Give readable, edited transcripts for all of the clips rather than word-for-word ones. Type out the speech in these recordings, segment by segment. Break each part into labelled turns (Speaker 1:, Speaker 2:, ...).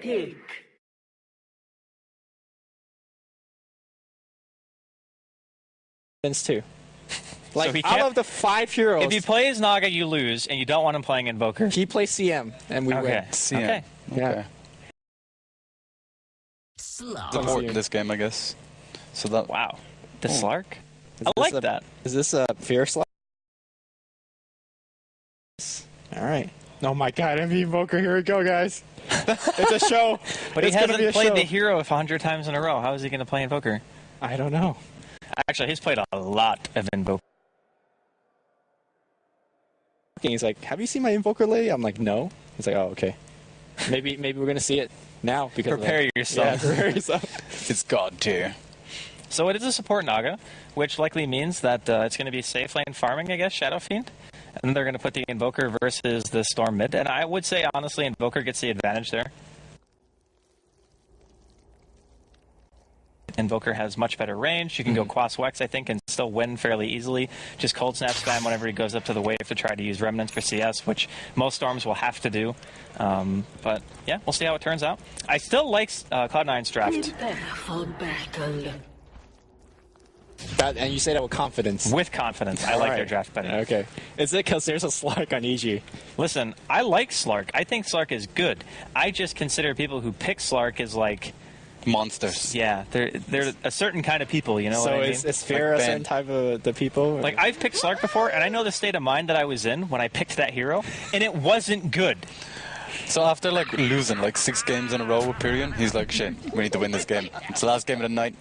Speaker 1: pick.
Speaker 2: Too. Like,
Speaker 3: So
Speaker 2: out of the 5 heroes,
Speaker 3: If he plays Naga, you lose, and you don't want him playing Invoker.
Speaker 2: he plays CM, and we win.
Speaker 4: CM.
Speaker 3: Okay.
Speaker 2: Yeah.
Speaker 4: Support in this game, I guess. So that.
Speaker 3: Wow. The Slark?
Speaker 2: Is
Speaker 3: I
Speaker 2: this
Speaker 3: like
Speaker 2: a-
Speaker 3: that.
Speaker 2: Is this a fear slot? All right. Oh my God, MV Invoker, here we go, guys. It's a show.
Speaker 3: But he
Speaker 2: It's gonna be a
Speaker 3: hasn't played
Speaker 2: show.
Speaker 3: the hero 100 times in a row. How is he going to play Invoker?
Speaker 2: I don't know.
Speaker 3: Actually, he's played a lot of Invoker.
Speaker 2: He's like, have you seen my Invoker lady? I'm like, no. He's like, oh, okay. Maybe we're going to see it now. Because
Speaker 3: Prepare yourself.
Speaker 2: Yeah, prepare yourself.
Speaker 4: It's God tier.
Speaker 3: So it is a support Naga, which likely means that it's going to be safe lane farming, I guess, Shadow Fiend. And then they're going to put the Invoker versus the Storm mid. And I would say, honestly, Invoker gets the advantage there. Invoker has much better range. You can go Quas Wex, I think, and still win fairly easily. Just cold snap spam whenever he goes up to the wave to try to use Remnants for CS, which most Storms will have to do. But yeah, we'll see how it turns out. I still like Cloud9's draft.
Speaker 1: Prepare for battle.
Speaker 2: And you say that with confidence.
Speaker 3: With confidence. I like their draft better.
Speaker 2: Okay. Is it because there's a Slark on EG?
Speaker 3: Listen, I like Slark. I think Slark is good. I just consider people who pick Slark as like...
Speaker 4: Monsters.
Speaker 3: Yeah, they're a certain kind of people, you know
Speaker 2: So
Speaker 3: what I mean?
Speaker 2: is fear
Speaker 4: Like
Speaker 2: a certain type of the people?
Speaker 3: Like, I've picked Slark before, and I know the state of mind that I was in when I picked that hero, and it wasn't good.
Speaker 4: So after like losing like 6 games in a row with Pyrion, he's like, shit, we need to win this game. It's the last game of the night.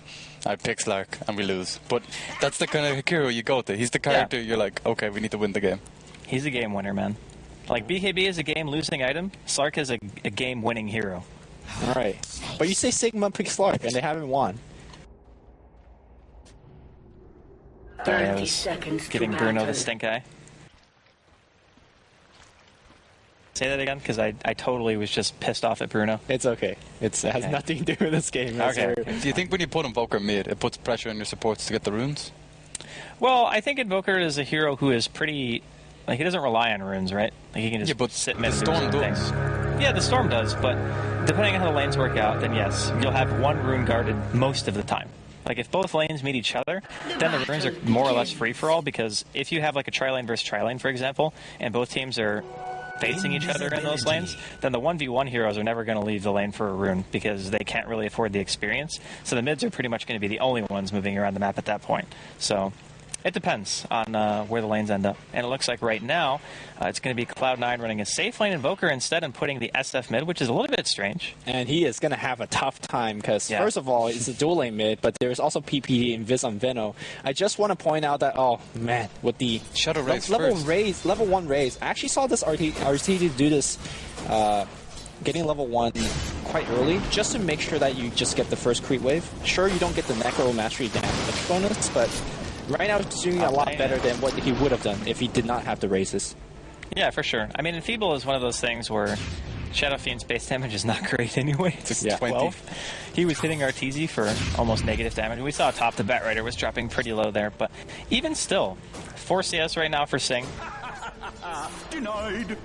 Speaker 4: I pick Slark and we lose. But that's the kind of hero you go to. He's the character you're like, okay, we need to win the game.
Speaker 3: He's a game winner, man. Like, BKB is a game-losing item. Slark is a game-winning hero.
Speaker 2: All right. But you say Sigma picks Slark, and they haven't won.
Speaker 3: Sorry, I
Speaker 1: 30
Speaker 3: was
Speaker 1: seconds
Speaker 3: giving
Speaker 1: to
Speaker 3: Bruno
Speaker 1: battle.
Speaker 3: the stink eye. Say that again, because I totally was just pissed off at Bruno.
Speaker 2: It's okay. It has nothing to do with this game. It's
Speaker 3: Okay.
Speaker 2: very-
Speaker 4: Do you think when you put Invoker mid, it puts pressure on your supports to get the runes?
Speaker 3: Well, I think Invoker is a hero who is pretty... Like, he doesn't rely on runes, right? Like, he can just
Speaker 4: Yeah, but
Speaker 3: sit
Speaker 4: the
Speaker 3: mid
Speaker 4: Storm
Speaker 3: and
Speaker 4: does.
Speaker 3: things. Yeah, the Storm does, but depending on how the lanes work out, then yes, you'll have one rune guarded most of the time. Like, if both lanes meet each other, then the runes are more or less free-for-all, because if you have, like, a tri-lane versus tri-lane, for example, and both teams are facing each other in those lanes, then the 1v1 heroes are never going to leave the lane for a rune, because they can't really afford the experience. So the mids are pretty much going to be the only ones moving around the map at that point. So... it depends on where the lanes end up. And it looks like right now, it's going to be Cloud9 running a safe lane Invoker instead and putting the SF mid, which is a little bit strange.
Speaker 2: And he is going to have a tough time because,
Speaker 3: Yeah.
Speaker 2: first of all, it's a dual lane mid, but there's also PPD and Viz on Veno. I just want to point out that, oh, man, with the
Speaker 4: Shadow Raze
Speaker 2: level
Speaker 4: first.
Speaker 2: level 1 raise, I actually saw this RTD do this, getting level 1 quite early, just to make sure that you just get the first creep wave. Sure, you don't get the Necro Mastery damage bonus, but... right now, he's doing a lot better than what he would have done if he did not have the raises.
Speaker 3: Yeah, for sure. I mean, Enfeeble is one of those things where Shadow Fiend's base damage is not great anyway. It's
Speaker 4: just 20.
Speaker 3: 12. He was hitting RTZ for almost negative damage. We saw top the Bat Rider was dropping pretty low there, but even still, 4 CS right now for Sing.
Speaker 4: Denied.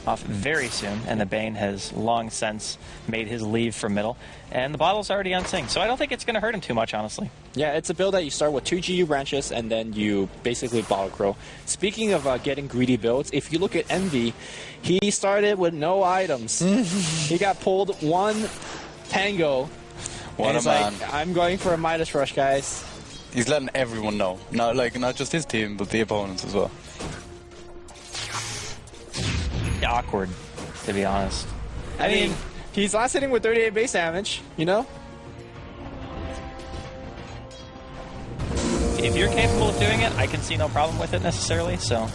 Speaker 3: Off very soon, and the Bane has long since made his leave for middle, and the bottle's already on Sing, so I don't think it's going to hurt him too much, honestly.
Speaker 2: Yeah, it's a build that you start with 2 GU branches, and then you basically bottle crow. Speaking of getting greedy builds, if you look at Envy, he started with no items. He got pulled 1 Tango.
Speaker 4: What
Speaker 2: and
Speaker 4: a
Speaker 2: he's
Speaker 4: man.
Speaker 2: like, I'm going for a Midas Rush, guys.
Speaker 4: He's letting everyone know. Not just his team, but the opponents as well.
Speaker 3: Awkward, to be honest.
Speaker 2: I mean, he's last hitting with 38 base damage, you know?
Speaker 3: If you're capable of doing it, I can see no problem with it necessarily, so...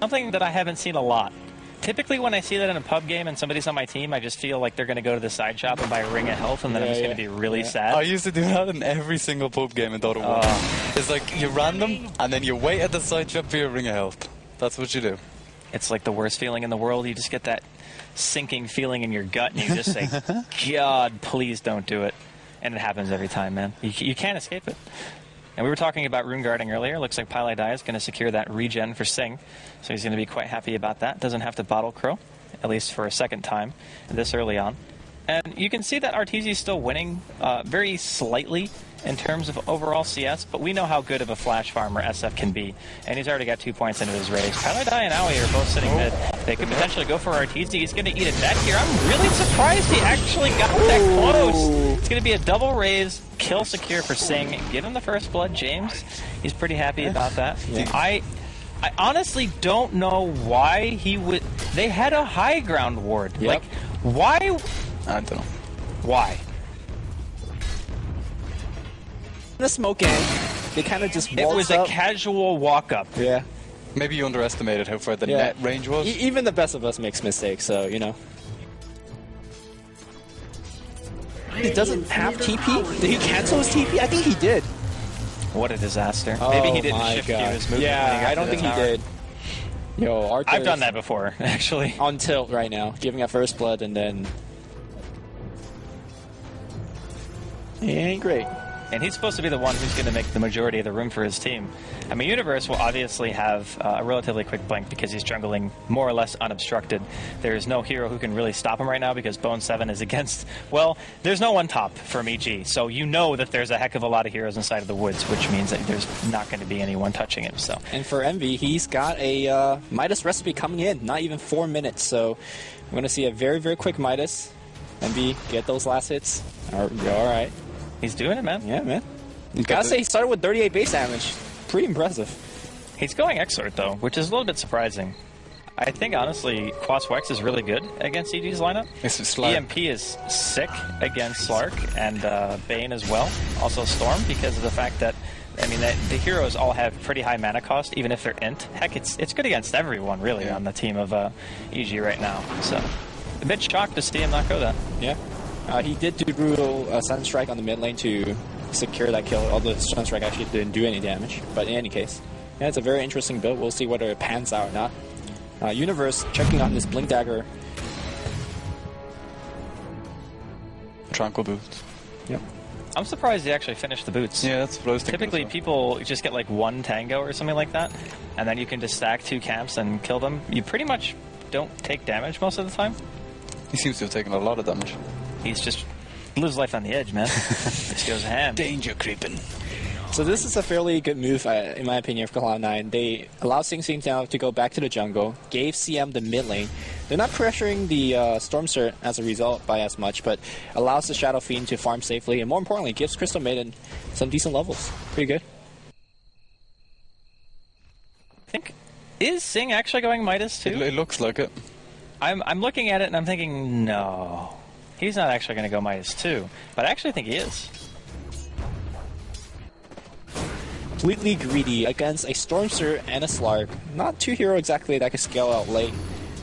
Speaker 3: something that I haven't seen a lot. Typically when I see that in a pub game and somebody's on my team, I just feel like they're going to go to the side shop and buy a ring of health, and then I'm just going to be really sad.
Speaker 4: I used to do that in every single pub game in Dota 1. It's like you random, and then you wait at the side shop for your ring of health. That's what you do.
Speaker 3: It's like the worst feeling in the world. You just get that sinking feeling in your gut, and you just say, God, please don't do it. And it happens every time, man. You can't escape it. And we were talking about rune guarding earlier. Looks like Pile Dai is going to secure that regen for Sing. So he's going to be quite happy about that. Doesn't have to bottle Crow, at least for a second time this early on. And you can see that Arteezy is still winning very slightly in terms of overall CS, but we know how good of a flash farmer SF can be. And he's already got 2 points into his race. Pile Dai and Aoi are both sitting mid. They could potentially go for Arteezy. He's going to eat a deck here. I'm really surprised he actually got that close. It's going to be a double raise, kill secure for Sing. Give him the first blood, James. He's pretty happy about that. Yeah. I honestly don't know why he would... They had a high ground ward. Yep. Like, why...
Speaker 4: I don't know.
Speaker 3: Why?
Speaker 2: The smoke in, they kind of just waltzed up.
Speaker 3: It was a casual walk-up.
Speaker 2: Yeah.
Speaker 4: Maybe you underestimated how far the net range was.
Speaker 2: Even the best of us makes mistakes, so, you know. He doesn't have TP? Did he cancel his TP? I think he did.
Speaker 3: What a disaster.
Speaker 2: Oh,
Speaker 3: maybe he didn't shift his movement.
Speaker 2: Yeah, I don't think he did. Yo, Arthur.
Speaker 3: I've done that before, actually.
Speaker 2: On tilt right now, giving a first blood and then... He ain't great.
Speaker 3: And he's supposed to be the one who's going to make the majority of the room for his team. I mean, Universe will obviously have a relatively quick blink because he's jungling more or less unobstructed. There's no hero who can really stop him right now because Bone 7 is against... Well, there's no one top from EG, so you know that there's a heck of a lot of heroes inside of the woods, which means that there's not going to be anyone touching him. So.
Speaker 2: And for Envy, he's got a Midas recipe coming in, not even 4 minutes, so we're going to see a very, very quick Midas. Envy, get those last hits. All right.
Speaker 3: He's doing it, man.
Speaker 2: Yeah, man. You gotta say, he started with 38 base damage. Pretty impressive.
Speaker 3: He's going Exort, though, which is a little bit surprising. I think, honestly, Quaswex is really good against EG's lineup. EMP is sick against Slark and Bane as well. Also Storm, because of the fact that, I mean, the heroes all have pretty high mana cost, even if they're int. Heck, it's good against everyone, really, on the team of EG right now. So, a bit shocked to see him not go that.
Speaker 2: Yeah. He did do a Sunstrike on the mid lane to secure that kill, although the Sunstrike actually didn't do any damage. But in any case, yeah, it's a very interesting build. We'll see whether it pans out or not. Universe checking on this Blink Dagger.
Speaker 4: Tranquil boots.
Speaker 2: Yep.
Speaker 3: I'm surprised he actually finished the boots.
Speaker 4: Yeah, that's what I was thinking.
Speaker 3: Typically, people just get like one tango or something like that, and then you can just stack 2 camps and kill them. You pretty much don't take damage most of the time.
Speaker 4: He seems to have taken a lot of damage.
Speaker 3: He's just lives life on the edge, man. Just goes ham.
Speaker 4: Danger creeping.
Speaker 2: So this is a fairly good move, in my opinion, for Cloud9. They allowed Sing Sing now to go back to the jungle, gave CM the mid lane. They're not pressuring the Storm Cert as a result by as much, but allows the Shadow Fiend to farm safely, and more importantly, gives Crystal Maiden some decent levels. Pretty good.
Speaker 3: I think, is Sing actually going Midas too?
Speaker 4: It looks like it.
Speaker 3: I'm looking at it and I'm thinking, no. He's not actually going to go Midas 2, but I actually think he is.
Speaker 2: Completely greedy against a Stormster and a Slark. Not two heroes exactly that can scale out late.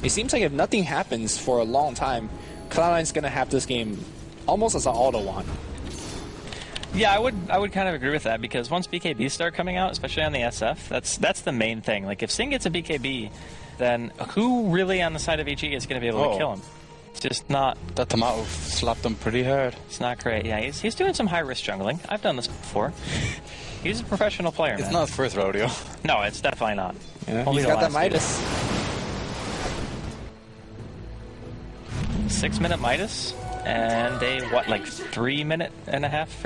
Speaker 2: It seems like if nothing happens for a long time, Cloud9's going to have this game almost as an auto one.
Speaker 3: Yeah, I would kind of agree with that, because once BKBs start coming out, especially on the SF, that's the main thing. Like, if Sing gets a BKB, then who really on the side of EG is going to be able to kill him? It's just not...
Speaker 4: That tomato slapped him pretty hard.
Speaker 3: It's not great. Yeah, he's doing some high-risk jungling. I've done this before. He's a professional player, man.
Speaker 4: It's not his first rodeo.
Speaker 3: No, it's definitely not.
Speaker 2: Yeah, he's got that Midas.
Speaker 3: 6-minute Midas, and a, what, like 3.5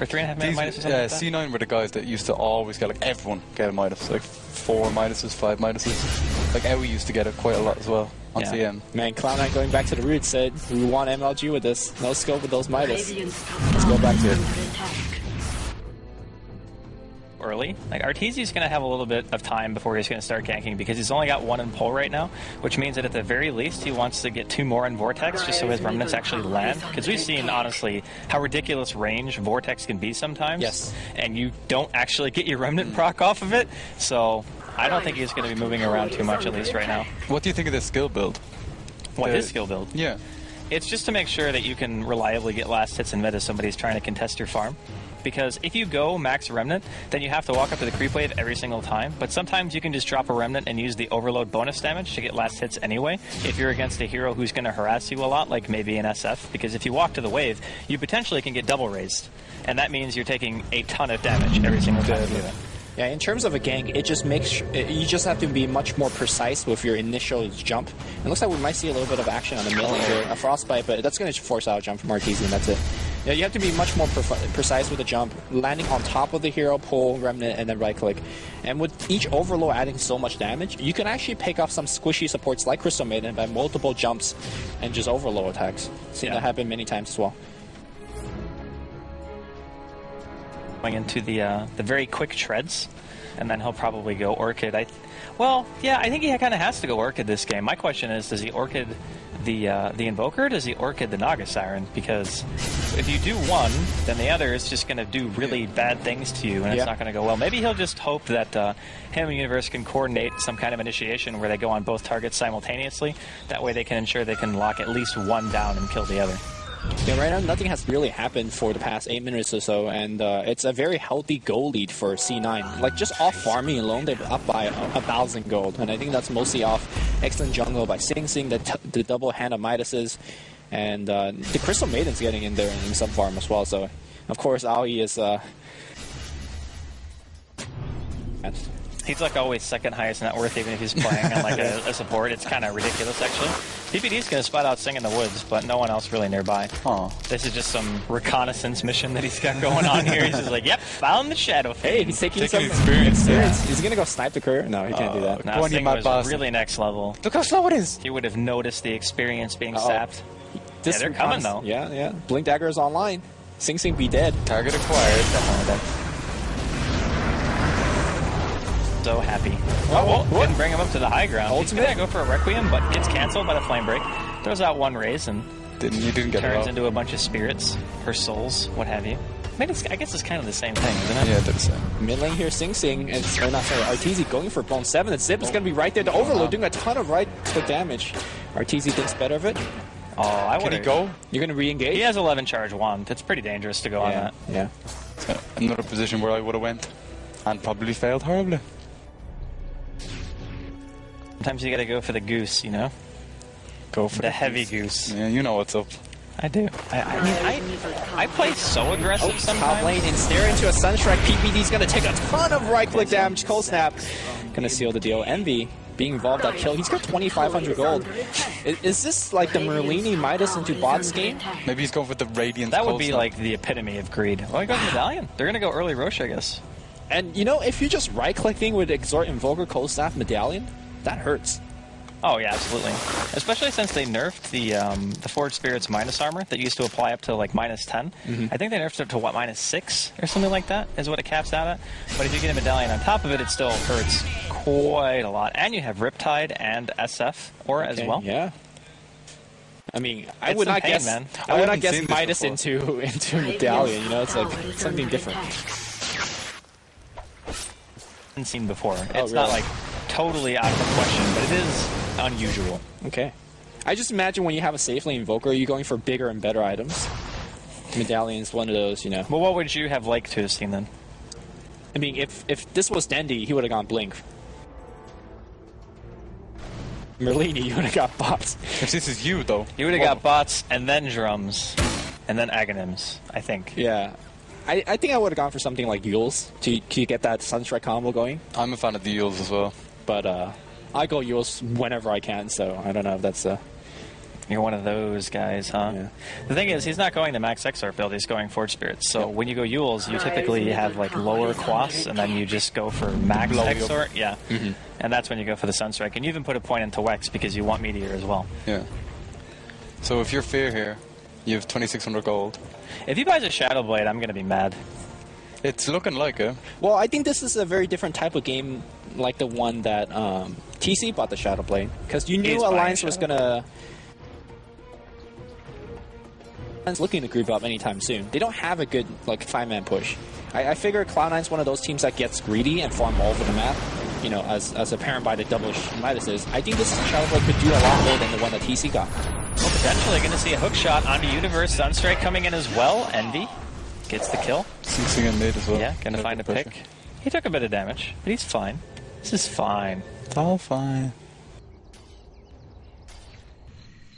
Speaker 3: or 3.5 minute Midas or something like that?
Speaker 4: C9 were the guys that used to always get, like, everyone get a Midas. Like, 4 Midases, 5 Midases. Like, Ewi used to get it quite a lot as well on CM. Man,
Speaker 2: Cloud9 going back to the roots said, we want MLG with this. No scope with those Midas. Let's go back to it.
Speaker 3: Early. Like, Arteezy's going to have a little bit of time before he's going to start ganking, because he's only got 1 in pull right now, which means that at the very least he wants to get 2 more in Vortex just so his remnants actually land. Because we've seen, honestly, how ridiculous range Vortex can be sometimes.
Speaker 2: Yes.
Speaker 3: And you don't actually get your remnant proc off of it. So I don't think he's going to be moving around too much, at least right now.
Speaker 4: What do you think of this skill build?
Speaker 3: What, his skill build?
Speaker 4: Yeah.
Speaker 3: It's just to make sure that you can reliably get last hits in mid if somebody's trying to contest your farm. because if you go max Remnant, then you have to walk up to the creep wave every single time. But sometimes you can just drop a Remnant and use the overload bonus damage to get last hits anyway, if you're against a hero who's going to harass you a lot, like maybe an SF, because if you walk to the wave, you potentially can get double raised. And that means you're taking a ton of damage every single time you do it.
Speaker 2: Yeah, in terms of a gank, it just makes you just have to be much more precise with your initial jump. It looks like we might see a little bit of action on the middle here, a frostbite, but that's going to force out a jump from Arteezy, and that's it. Yeah, you have to be much more precise with the jump, landing on top of the hero, pull, remnant, and then right click. And with each overload adding so much damage, you can actually pick off some squishy supports like Crystal Maiden by multiple jumps and just overload attacks. Seen that happen many times as well.
Speaker 3: Into the very quick treads, and then he'll probably go Orchid. Well, yeah, I think he kind of has to go Orchid this game. My question is, does he Orchid the Invoker, or does he Orchid the Naga Siren? Because if you do one, then the other is just going to do really bad things to you, and it's not going to go well. Maybe he'll just hope that him and Universe can coordinate some kind of initiation where they go on both targets simultaneously. That way they can ensure they can lock at least one down and kill the other.
Speaker 2: Yeah, right now nothing has really happened for the past 8 minutes or so, and it's a very healthy goal lead for C9. Like, just off farming alone, they're up by 1,000 gold, and I think that's mostly off excellent jungle by Sing Sing, the double hand of Midas's, and the Crystal Maiden's getting in there in some farm as well, so of course Aoi is...
Speaker 3: He's like always second highest net worth, even if he's playing on like a support. It's kind of ridiculous, actually. PPD's going to spot out Sing in the woods, but no one else really nearby. This is just some reconnaissance mission that he's got going on here. He's just like, yep, found the Shadow Fiend.
Speaker 2: Hey, he's taking some experience. Is he going to go snipe the courier? No, he can't do that.
Speaker 3: No, Sing was really next level.
Speaker 4: Look how slow it is.
Speaker 3: He would have noticed the experience being sapped. Yeah, they're coming, though.
Speaker 2: Yeah. Blink Dagger is online. Sing Sing be dead.
Speaker 4: Target acquired.
Speaker 3: Definitely dead. So happy. Oh, didn't bring him up to the high ground. Ultimate. He's gonna go for a Requiem, but gets canceled by the Flame Break. Throws out one raise and
Speaker 4: didn't get
Speaker 3: turns into a bunch of spirits, her souls, what have you. I guess it's kind of the same thing, isn't it?
Speaker 4: Yeah, that's it.
Speaker 2: Mid lane here, Sing Sing, and Arteezy going for Bone 7, and Zip is going to be right there. The Overload doing a ton of right-click damage. Arteezy thinks better of it.
Speaker 3: Oh, I would.
Speaker 4: Can he go?
Speaker 2: You're going to re-engage?
Speaker 3: He has 11 charge wand. It's pretty dangerous to go on that.
Speaker 2: Yeah.
Speaker 4: So another position where I would have went and probably failed horribly.
Speaker 3: Sometimes you gotta go for the goose, you know?
Speaker 4: Go for
Speaker 3: the heavy goose.
Speaker 4: Yeah, you know what's up.
Speaker 3: I do. I play so aggressive sometimes.
Speaker 2: Top lane and stare into a Sunstrike. PPD's gonna take a ton of right-click damage. Cold Snap gonna seal the deal. Envy being involved that kill. He's got 2,500 gold. Is this like the Merlini Midas into bots game?
Speaker 4: Maybe he's going for the Radiant.
Speaker 3: That would be like the epitome of greed. Well, he goes Medallion. They're gonna go early Roche, I guess.
Speaker 2: And you know, if you're just right-clicking with Exhort, Invoker, Cold Snap, Medallion, that hurts.
Speaker 3: Oh yeah, absolutely. Especially since they nerfed the Forge Spirit's minus armor that used to apply up to like -10. I think they nerfed it to what, -6 or something like that is what it caps out at. But if you get a Medallion on top of it, it still hurts quite a lot. And you have Riptide and SF Aura as well.
Speaker 2: Yeah. I mean, I would not guess Midas into Medallion. You know, it's like something different.
Speaker 3: Seen before. It's not like totally out of the question, but it is unusual.
Speaker 2: Okay. I just imagine when you have a safe lane Invoker, you're going for bigger and better items. Medallion's one of those, you know.
Speaker 3: Well, what would you have liked to have seen then?
Speaker 2: I mean, if this was Dendy, he would have gone Blink. Merlini, you would have got bots.
Speaker 4: If this is you, though.
Speaker 3: You would have got bots, and then drums, and then Aghanims, I think.
Speaker 2: Yeah. I think I would have gone for something like Yules to get that Sunstrike combo going.
Speaker 4: I'm a fan of the Yules as well.
Speaker 2: But I go Yules whenever I can, so I don't know if that's...
Speaker 3: You're one of those guys, huh?
Speaker 2: Yeah.
Speaker 3: The thing is, he's not going the max Exort build, he's going Forge Spirits. So when you go Yules, you typically have like lower Quas, and then you just go for max Exort. Yeah. And that's when you go for the Sunstrike. And you even put a point into Wex because you want Meteor as well.
Speaker 4: Yeah. So if you're Fear here, you have 2,600 gold.
Speaker 3: If he buys a Shadow Blade, I'm going to be mad.
Speaker 4: It's looking like it.
Speaker 2: Well, I think this is a very different type of game, like the one that TC bought the Shadow Blade. Because you knew Alliance was going to... looking to group up anytime soon. They don't have a good like 5-man push. I figure Cloud9's one of those teams that gets greedy and farm all over the map, you know, as apparent by the double Midases. I think this Shadow Blade could do a lot more than the one that TC got.
Speaker 3: Well, potentially going to see a hook shot onto Universe. Sunstrike coming in as well. Envy. Gets the kill.
Speaker 4: Sing in mid as well.
Speaker 3: Yeah, gonna find a pick. He took a bit of damage, but he's fine. This is fine.
Speaker 4: It's all fine.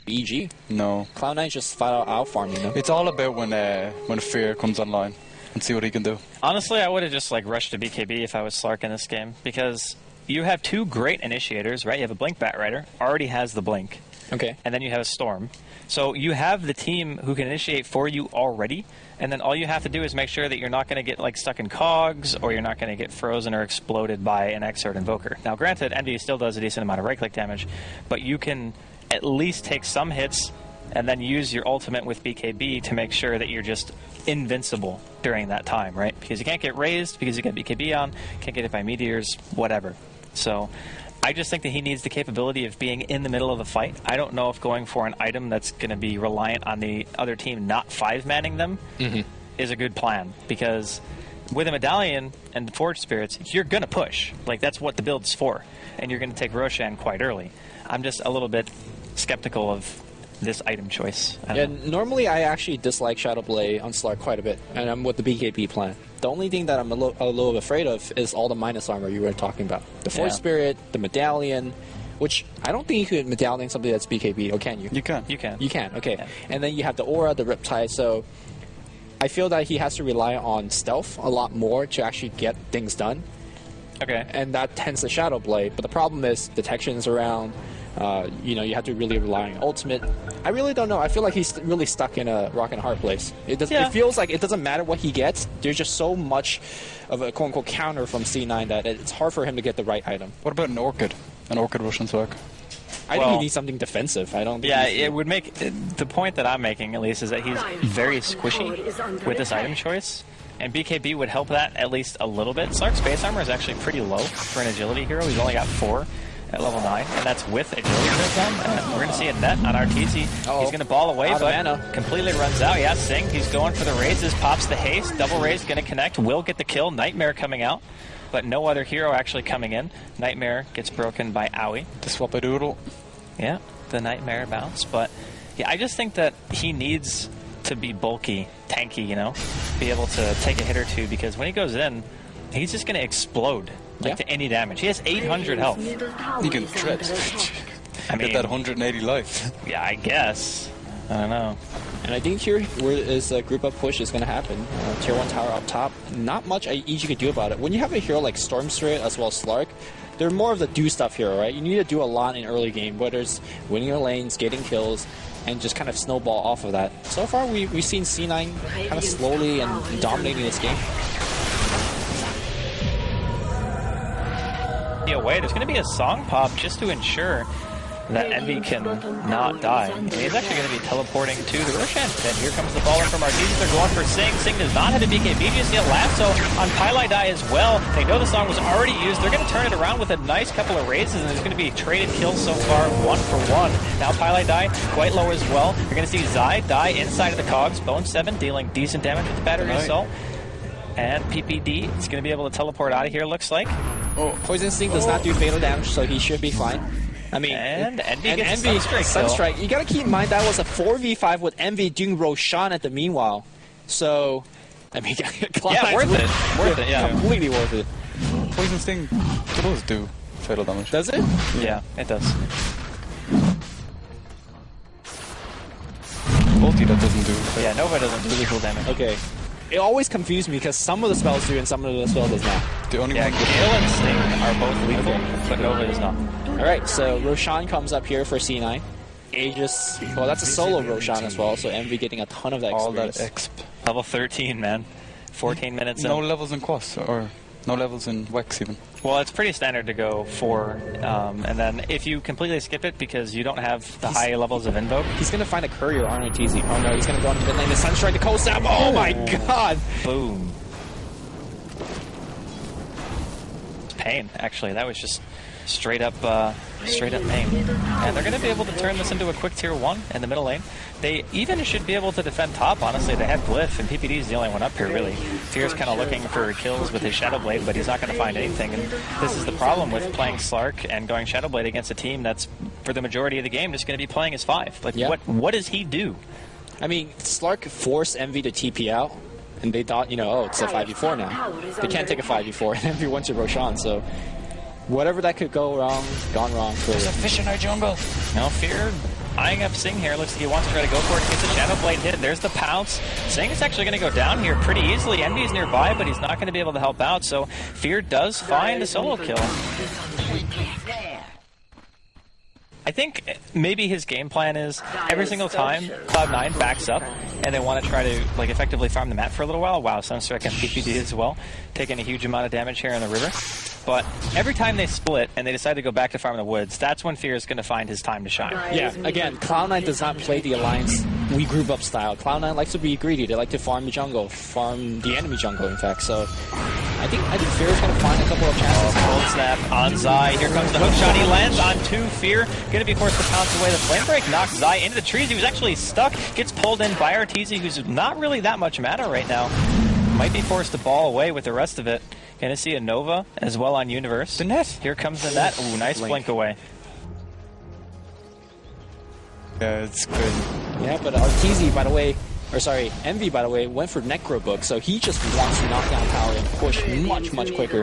Speaker 2: EG?
Speaker 4: No.
Speaker 2: Cloud9 just flat out farm, you know?
Speaker 4: It's all about when Fear comes online and see what he can do.
Speaker 3: Honestly, I would have just like rushed to BKB if I was Slark in this game, because you have two great initiators, right? You have a Blink Batrider, already has the Blink.
Speaker 2: Okay.
Speaker 3: And then you have a Storm. So you have the team who can initiate for you already, and then all you have to do is make sure that you're not going to get like stuck in cogs, or you're not going to get frozen or exploded by an Exort Invoker. Now granted, Envy still does a decent amount of right-click damage, but you can at least take some hits and then use your ultimate with BKB to make sure that you're just invincible during that time, right? Because you can't get raised, because you got BKB on, can't get hit by meteors, whatever. So I just think that he needs the capability of being in the middle of the fight. I don't know if going for an item that's going to be reliant on the other team not 5-manning them is a good plan, because with a Medallion and the Forge Spirits, you're going to push. Like, that's what the build's for, and you're going to take Roshan quite early. I'm just a little bit skeptical of this item choice.
Speaker 2: Yeah, normally I actually dislike Shadowblade on Slark quite a bit, and I'm with the BKB plan. The only thing that I'm a little afraid of is all the minus armor you were talking about. The Force Spirit, the Medallion, which I don't think you could Medallion something that's BKB, or can you?
Speaker 4: You can.
Speaker 3: You can.
Speaker 2: You can, okay.
Speaker 3: Yeah.
Speaker 2: And then you have the Aura, the Riptide, so I feel that he has to rely on stealth a lot more to actually get things done.
Speaker 3: Okay.
Speaker 2: And that tends to Shadowblade, but the problem is detections around. You know, you have to really rely on ultimate. I really don't know. I feel like he's really stuck in a rock and a hard place. It feels like it doesn't matter what he gets. There's just so much of a quote-unquote counter from C9 that it's hard for him to get the right item.
Speaker 4: What about an Orchid? An Orchid Russian Swag?
Speaker 2: I think he needs something defensive. I don't think
Speaker 3: it would make... The point that I'm making, at least, is that he's very squishy with this item choice. And BKB would help that at least a little bit. Slark's base armor is actually pretty low for an agility hero. He's only got 4 at level 9, and that's with agility turns on. We're going to see a net on RTZ. He's going to ball away, but completely runs out. Yeah, Sing, he's going for the raises, pops the haste. Double raise going to connect, will get the kill. Nightmare coming out, but no other hero actually coming in. Nightmare gets broken by Owie.
Speaker 4: The Swap-a-doodle.
Speaker 3: Yeah, the Nightmare bounce. But yeah, I just think that he needs to be bulky, tanky, you know, be able to take a hit or two, because when he goes in, he's just going to explode. To any damage. He has 800 health.
Speaker 4: He can tread.
Speaker 3: I mean,
Speaker 4: get that 180 life.
Speaker 3: Yeah, I guess. I don't know.
Speaker 2: And I think here is a group up push is going to happen. Tier 1 tower up top. Not much EG could do about it. When you have a hero like Storm Spirit as well as Slark, they're more of the do stuff hero, right? You need to do a lot in early game, whether it's winning your lanes, getting kills, and just kind of snowball off of that. So far, we've seen C9 kind of slowly and dominating this game.
Speaker 3: Away. There's going to be a song pop just to ensure that Envy can not die. And he's actually going to be teleporting to the Roshan. And here comes the ball in from Artesis. They're going for Sing. Sing does not have a BKB just yet. Lasso on Pylai Die as well. They know the song was already used. They're going to turn it around with a nice couple of raises, and there's going to be traded kills so far, 1 for 1. Now Pylai Die quite low as well. You're going to see Zai die inside of the cogs. Bone 7 dealing decent damage with the battery assault. And PPD is going to be able to teleport out of here, looks like.
Speaker 2: Poison Sting does not do fatal damage, so he should be fine. I mean,
Speaker 3: and Envy gets
Speaker 2: Sunstrike. You got to keep in mind that was a 4v5 with Envy doing Roshan at the meanwhile. So, I mean,
Speaker 3: yeah, worth it. Yeah,
Speaker 2: completely worth it.
Speaker 4: Poison Sting does do fatal damage.
Speaker 2: Does it?
Speaker 3: Yeah, it does.
Speaker 4: Ulti that doesn't do.
Speaker 3: Yeah, Nova doesn't do lethal damage.
Speaker 2: Okay. It always confused me because some of the spells do and some of the spells does not.
Speaker 4: The only
Speaker 3: one Gale and Sting are both lethal, but Nova is not.
Speaker 2: Alright, so Roshan comes up here for C9. Aegis, well, that's a solo Roshan as well, so Envy getting a ton of that experience.
Speaker 4: All that exp.
Speaker 3: Level 13, man. 14 minutes in.
Speaker 4: No levels in Quas, or no levels in Wex even.
Speaker 3: Well, it's pretty standard to go 4, and then if you completely skip it because you don't have the high levels of Invoke...
Speaker 2: He's going to find a courier on RTZ. Oh no, he's going to go into mid lane. The Sunstrike to coast out. Oh my god!
Speaker 3: Boom. Pain, actually. That was just straight up pain. And they're going to be able to turn this into a quick tier 1 in the middle lane. They even should be able to defend top, honestly. They had Glyph, and PPD is the only one up here, really. Fear's kind of looking for kills with his Shadowblade, but he's not going to find anything. And this is the problem with playing Slark and going Shadowblade against a team that's, for the majority of the game, just going to be playing as 5. Like, what does he do?
Speaker 2: I mean, Slark forced Envy to TP out, and they thought, oh, it's a 5v4 now. They can't take a 5v4, and Envy went to Roshan, so whatever that could go wrong, gone wrong for...
Speaker 4: There's a fish in our jungle.
Speaker 3: No fear. Eyeing up Sing here. Looks like he wants to try to go for it. Gets the Shadow Blade hit. There's the pounce. Sing is actually going to go down here pretty easily. Envy is nearby, but he's not going to be able to help out, so Fear does find a solo kill. I think maybe his game plan is every single time Cloud9 backs up and they want to try to like effectively farm the map for a little while. Wow, Sunstrike and PPD as well, taking a huge amount of damage here in the river. But every time they split and they decide to go back to farm the woods, that's when Fear is going to find his time to shine.
Speaker 2: Yeah, again, Cloud9 does not play the Alliance we group up style. Cloud9 likes to be greedy. They like to farm the jungle, farm the enemy jungle, in fact. So I think Fear is going to find a couple of chances.
Speaker 3: Cold snap on Zai. Here comes the hook shot. He lands on 2. Fear going to be forced to pounce away. The flame break knocks Zai into the trees. He was actually stuck. Gets pulled in by Arteezy, who's not really that much mana right now. Might be forced to ball away with the rest of it. Gonna see a Nova as well on Universe.
Speaker 4: The net.
Speaker 3: Here comes the net. Ooh, nice blink away.
Speaker 4: Yeah, it's good.
Speaker 2: Yeah, but Arteezy, by the way, or sorry, Envy, by the way, went for Necro Book, so he just wants to knock down tower and push much, much quicker.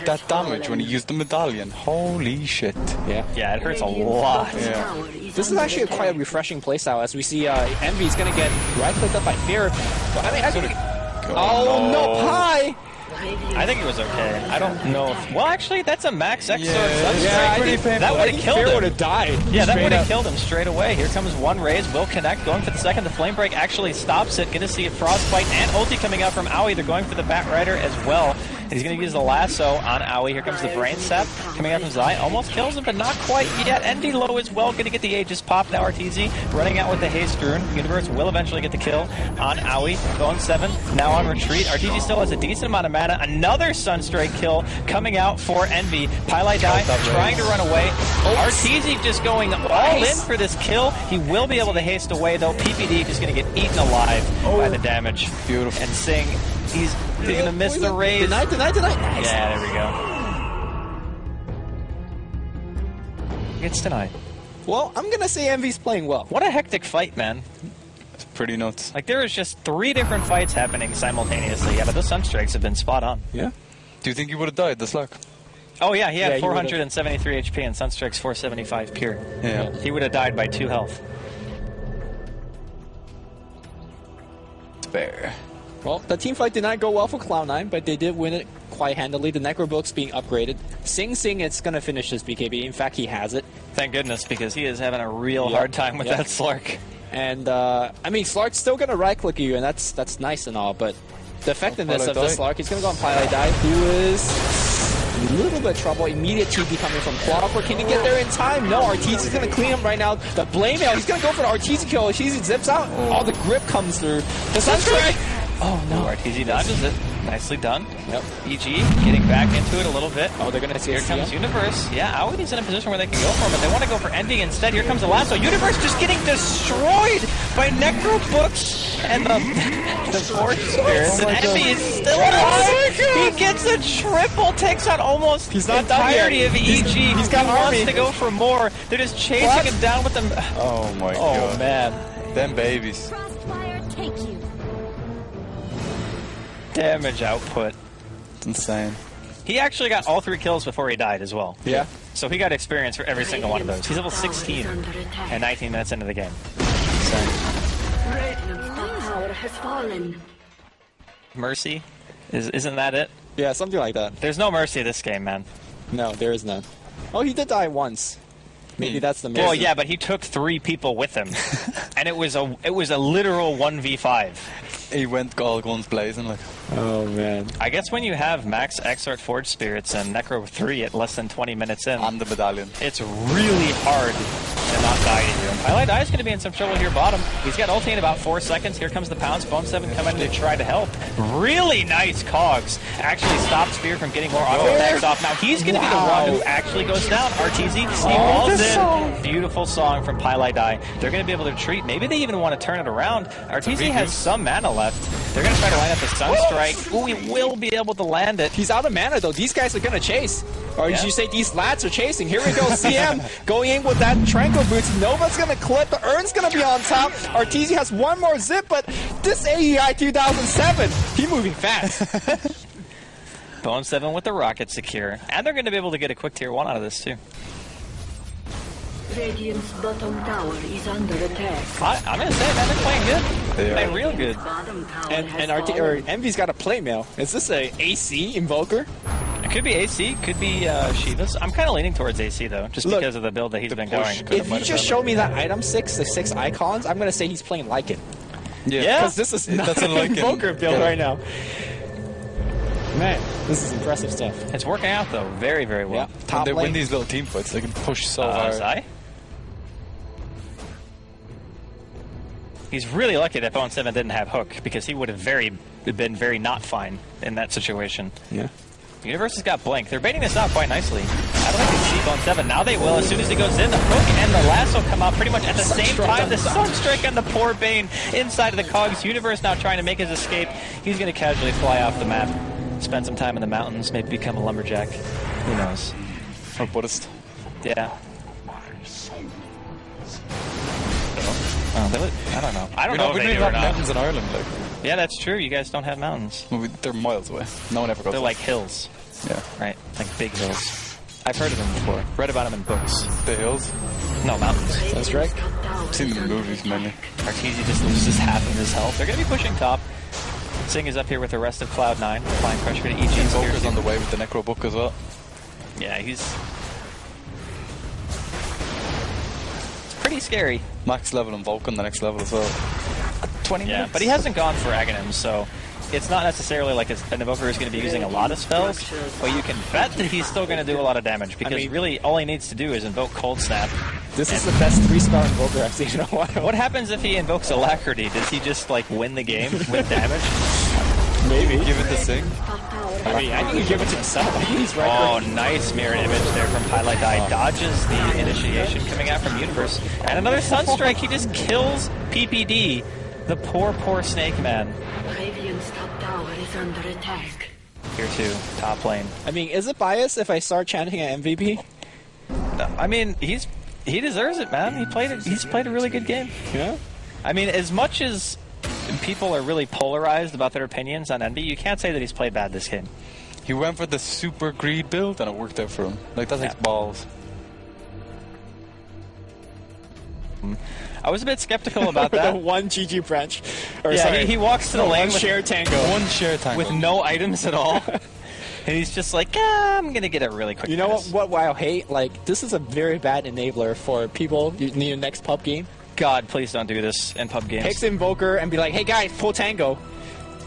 Speaker 4: That damage when he used the medallion, holy shit.
Speaker 2: Yeah.
Speaker 3: Yeah, it hurts a lot.
Speaker 4: Yeah.
Speaker 2: This is actually quite a refreshing playstyle, as we see Envy's gonna get right-clicked up by Fear. But, I mean, oh no, Pi!
Speaker 3: I think it was okay. I don't know if... Well, actually, that's a max X sword.
Speaker 2: Yeah,
Speaker 3: that would have killed him.
Speaker 2: Fear would have died.
Speaker 3: Yeah, that would have killed him straight away. Here comes one raise. Will connect. Going for the second. The flame break actually stops it. Gonna see a frostbite and ulti coming out from Aoi. They're going for the Bat Rider as well. And he's going to use the lasso on Aoi. Here comes the Brain Sap coming out from Zai. Almost kills him, but not quite yet. Envy low as well. Going to get the Aegis pop. Now Arteezy running out with the Haste Rune. Universe will eventually get the kill on Aoi. Going 7. Now on retreat. Arteezy still has a decent amount of mana. Another Sunstrike kill coming out for Envy. Pylai Die trying to run away. Arteezy just going all in for this kill. He will be able to haste away, though. PPD just going to get eaten alive by the damage.
Speaker 4: Beautiful.
Speaker 3: And Sing, he's going to miss the raise.
Speaker 2: Denied. Nice.
Speaker 3: Yeah, there we go. It's denied.
Speaker 2: Well, I'm going to say Envy's playing well.
Speaker 3: What a hectic fight, man.
Speaker 4: It's pretty nuts.
Speaker 3: Like, there is just 3 different fights happening simultaneously. Yeah, but those Sunstrikes have been spot on.
Speaker 2: Yeah.
Speaker 4: Do you think he would have died, the Slug?
Speaker 3: Oh, yeah, he had 473 HP and Sunstrike's 475 pure.
Speaker 4: Yeah.
Speaker 3: He would have died by 2 health.
Speaker 4: Spare.
Speaker 2: Well, the team fight did not go well for Cloud9, but they did win it quite handily. The Necro Book's being upgraded. Sing, it's going to finish this BKB. In fact, he has it.
Speaker 3: Thank goodness, because he is having a real hard time with that Slark.
Speaker 2: And, I mean, Slark's still going to right-click you, and that's nice and all, but the effectiveness of this Slark, he's going to go on Pylai Die, who is a little bit of trouble. Immediate TP coming from Clockwork. Can he get there in time? No, Arteezy's going to clean him right now. The Blame Mail, he's going to go for the Arteezy kill. Arteezy zips out. All the grip comes through. The Sunstrike! Oh, no.
Speaker 3: Arteezy dodges it. Nicely done.
Speaker 2: Yep.
Speaker 3: EG getting back into it a little bit.
Speaker 2: Oh, they're going to see
Speaker 3: Here comes Universe. Yeah, Aoi's in a position where they can go for him, but they want to go for Envy instead. Here comes the lasso. Universe just getting destroyed by Necro Books and the Force Spirits. And Envy is still alive. He gets a triple, takes out almost the entirety of EG. He's got wants to go for more. They're just chasing him down with them.
Speaker 4: Oh my god.
Speaker 3: Oh man.
Speaker 4: Them babies.
Speaker 5: Crossfire, take you.
Speaker 3: Damage output.
Speaker 4: It's insane.
Speaker 3: He actually got all 3 kills before he died as well.
Speaker 2: Yeah.
Speaker 3: So he got experience for every single one of those. He's level 16 and 19 minutes into the game.
Speaker 1: Radiant's top tower has fallen.
Speaker 3: Mercy? Isn't that it?
Speaker 2: Yeah, something like that.
Speaker 3: There's no mercy this game, man.
Speaker 2: No, there is none. Oh, he did die once. Maybe that's the mercy.
Speaker 3: Well, yeah, but he took 3 people with him. And it was a literal 1v5.
Speaker 4: He went all guns blazing like.
Speaker 2: Oh man.
Speaker 3: I guess when you have max Exort Forge Spirits and Necro 3 at less than 20 minutes in,
Speaker 4: And the medallion.
Speaker 3: it's really hard to not die to you. Pylai Die is going to be in some trouble here bottom. He's got ulti in about 4 seconds. Here comes the pounce. Bone 7 coming to try to help. Really nice cogs. Actually stopped Spear from getting more auto attacks off. Now he's going to be the one who actually goes down. Arteezy, Steve Walls in. Beautiful song from Pylai Die. They're going to be able to retreat. Maybe they even want to turn it around. Arteezy has some mana left. They're going to try to line up a Sunstrike Sunstrike. Ooh, he will be able to land it.
Speaker 2: He's out of mana though. These guys are gonna chase. Or
Speaker 3: Yeah.
Speaker 2: did you say these lads are chasing? Here we go, CM going in with that Tranquil Boots. Nova's gonna clip, the Urn's gonna be on top. Arteezy has one more zip, but this AEI 2007, he moving fast.
Speaker 3: Bone 7 with the rocket secure. And they're going to be able to get a quick tier 1 out of this too.
Speaker 1: Radiant's bottom tower is under attack.
Speaker 3: I'm going to say, man, they're playing good.
Speaker 4: They are.
Speaker 3: Playing real good.
Speaker 1: Bottom tower
Speaker 2: And
Speaker 1: has
Speaker 2: or
Speaker 1: fallen.
Speaker 2: Envy's got a play mail. Is this a AC Invoker?
Speaker 3: It could be AC, could be Shiva's. I'm kind of leaning towards AC though, just
Speaker 2: Look,
Speaker 3: because of the build that he's been
Speaker 4: push
Speaker 3: going.
Speaker 2: If you just show me that item 6, the 6 icons, I'm gonna say he's playing like it.
Speaker 3: Yeah.
Speaker 2: Because this is not
Speaker 4: That's
Speaker 2: an
Speaker 4: a Lycan.
Speaker 2: Invoker build
Speaker 4: Yeah.
Speaker 2: right now. Man, this is impressive stuff.
Speaker 3: It's working out though, very, very well.
Speaker 2: Yeah.
Speaker 4: When
Speaker 2: Top
Speaker 4: they
Speaker 2: lane.
Speaker 4: win these little team fights, they can push so hard.
Speaker 3: Zai? He's really lucky that Bone 7 didn't have Hook, because he would have been very not fine in that situation.
Speaker 2: Yeah.
Speaker 3: Universe has got Blink. They're baiting this out quite nicely. I don't think they see Bone 7. Now they will as soon as he goes in. The Hook and the Lasso come out pretty much at the same
Speaker 2: Sunstrike
Speaker 3: time.
Speaker 2: on
Speaker 3: The
Speaker 2: top.
Speaker 3: Sunstrike on the poor Bane inside of the Cogs. Universe now trying to make his escape. He's going to casually fly off the map, spend some time in the mountains, maybe become a lumberjack. Who knows?
Speaker 4: Or Buddhist.
Speaker 3: Yeah. Oh, I don't know. I don't know if
Speaker 4: We
Speaker 3: they
Speaker 4: don't
Speaker 3: do or
Speaker 4: have
Speaker 3: not.
Speaker 4: mountains in Ireland. Like,
Speaker 3: Yeah, that's true. You guys don't have mountains.
Speaker 4: well, they're miles away. No one ever goes.
Speaker 3: They're
Speaker 4: there.
Speaker 3: like hills,
Speaker 4: yeah,
Speaker 3: right? Like big hills. I've heard of them before. Read about them in books.
Speaker 4: the hills.
Speaker 3: No, mountains.
Speaker 2: That's right.
Speaker 1: Top tower
Speaker 4: I've seen them in
Speaker 1: is under
Speaker 4: movies mainly.
Speaker 1: attack.
Speaker 3: Arteezy just loses half of his health. They're going to be pushing top. Sing is up here with the rest of Cloud9. Applying pressure to EG.
Speaker 4: Invoker's on the way with the Necro book as well.
Speaker 3: Yeah, he's... It's pretty scary.
Speaker 4: Max level and Vulcan the next level as well.
Speaker 2: 20
Speaker 3: Yeah,
Speaker 2: minutes.
Speaker 3: but he hasn't gone for Aghanim, so it's not necessarily like an Invoker is going to be using a lot of spells, but you can bet that he's still going to do a lot of damage, because
Speaker 2: mean-
Speaker 3: really all he needs to do is invoke Cold Snap.
Speaker 2: This is the best 3-star Invoker I've seen in a while.
Speaker 3: What happens if he invokes Alacrity? Does he just like win the game with damage?
Speaker 2: Maybe.
Speaker 4: Give it the sing.
Speaker 1: Top tower
Speaker 2: I mean, I think you give it to himself. I think he's right.
Speaker 3: Oh, nice mirror image there from Highlight Die. Dodges the initiation coming out from Universe. And another Sunstrike. He just kills PPD. The poor, poor Snake Man.
Speaker 1: Radiant's top tower is under attack.
Speaker 3: Here too, top lane.
Speaker 2: I mean, is it biased if I start chanting an MVP?
Speaker 3: I mean, he deserves it, man. He's played a really good game.
Speaker 2: Yeah.
Speaker 3: I mean, as much as people are really polarized about their opinions on Envy, you can't say that he's played bad this game.
Speaker 4: He went for the super greed build and it worked out for him. Like, that takes
Speaker 3: Yeah.
Speaker 4: balls.
Speaker 3: I was a bit skeptical about
Speaker 2: The
Speaker 3: that.
Speaker 2: one GG branch. Or
Speaker 3: Yeah,
Speaker 2: sorry,
Speaker 3: he walks to the
Speaker 2: no,
Speaker 3: lane
Speaker 2: one
Speaker 3: with
Speaker 2: share tango.
Speaker 4: One share tank.
Speaker 3: with no items at all. And he's just like, I'm going to get a really quick
Speaker 2: You know
Speaker 3: finish."
Speaker 2: what I hate? Like, this is a very bad enabler for people in your next pub game.
Speaker 3: God, please don't do this in pub games.
Speaker 2: Picks Invoker and be like, hey guys, full tango.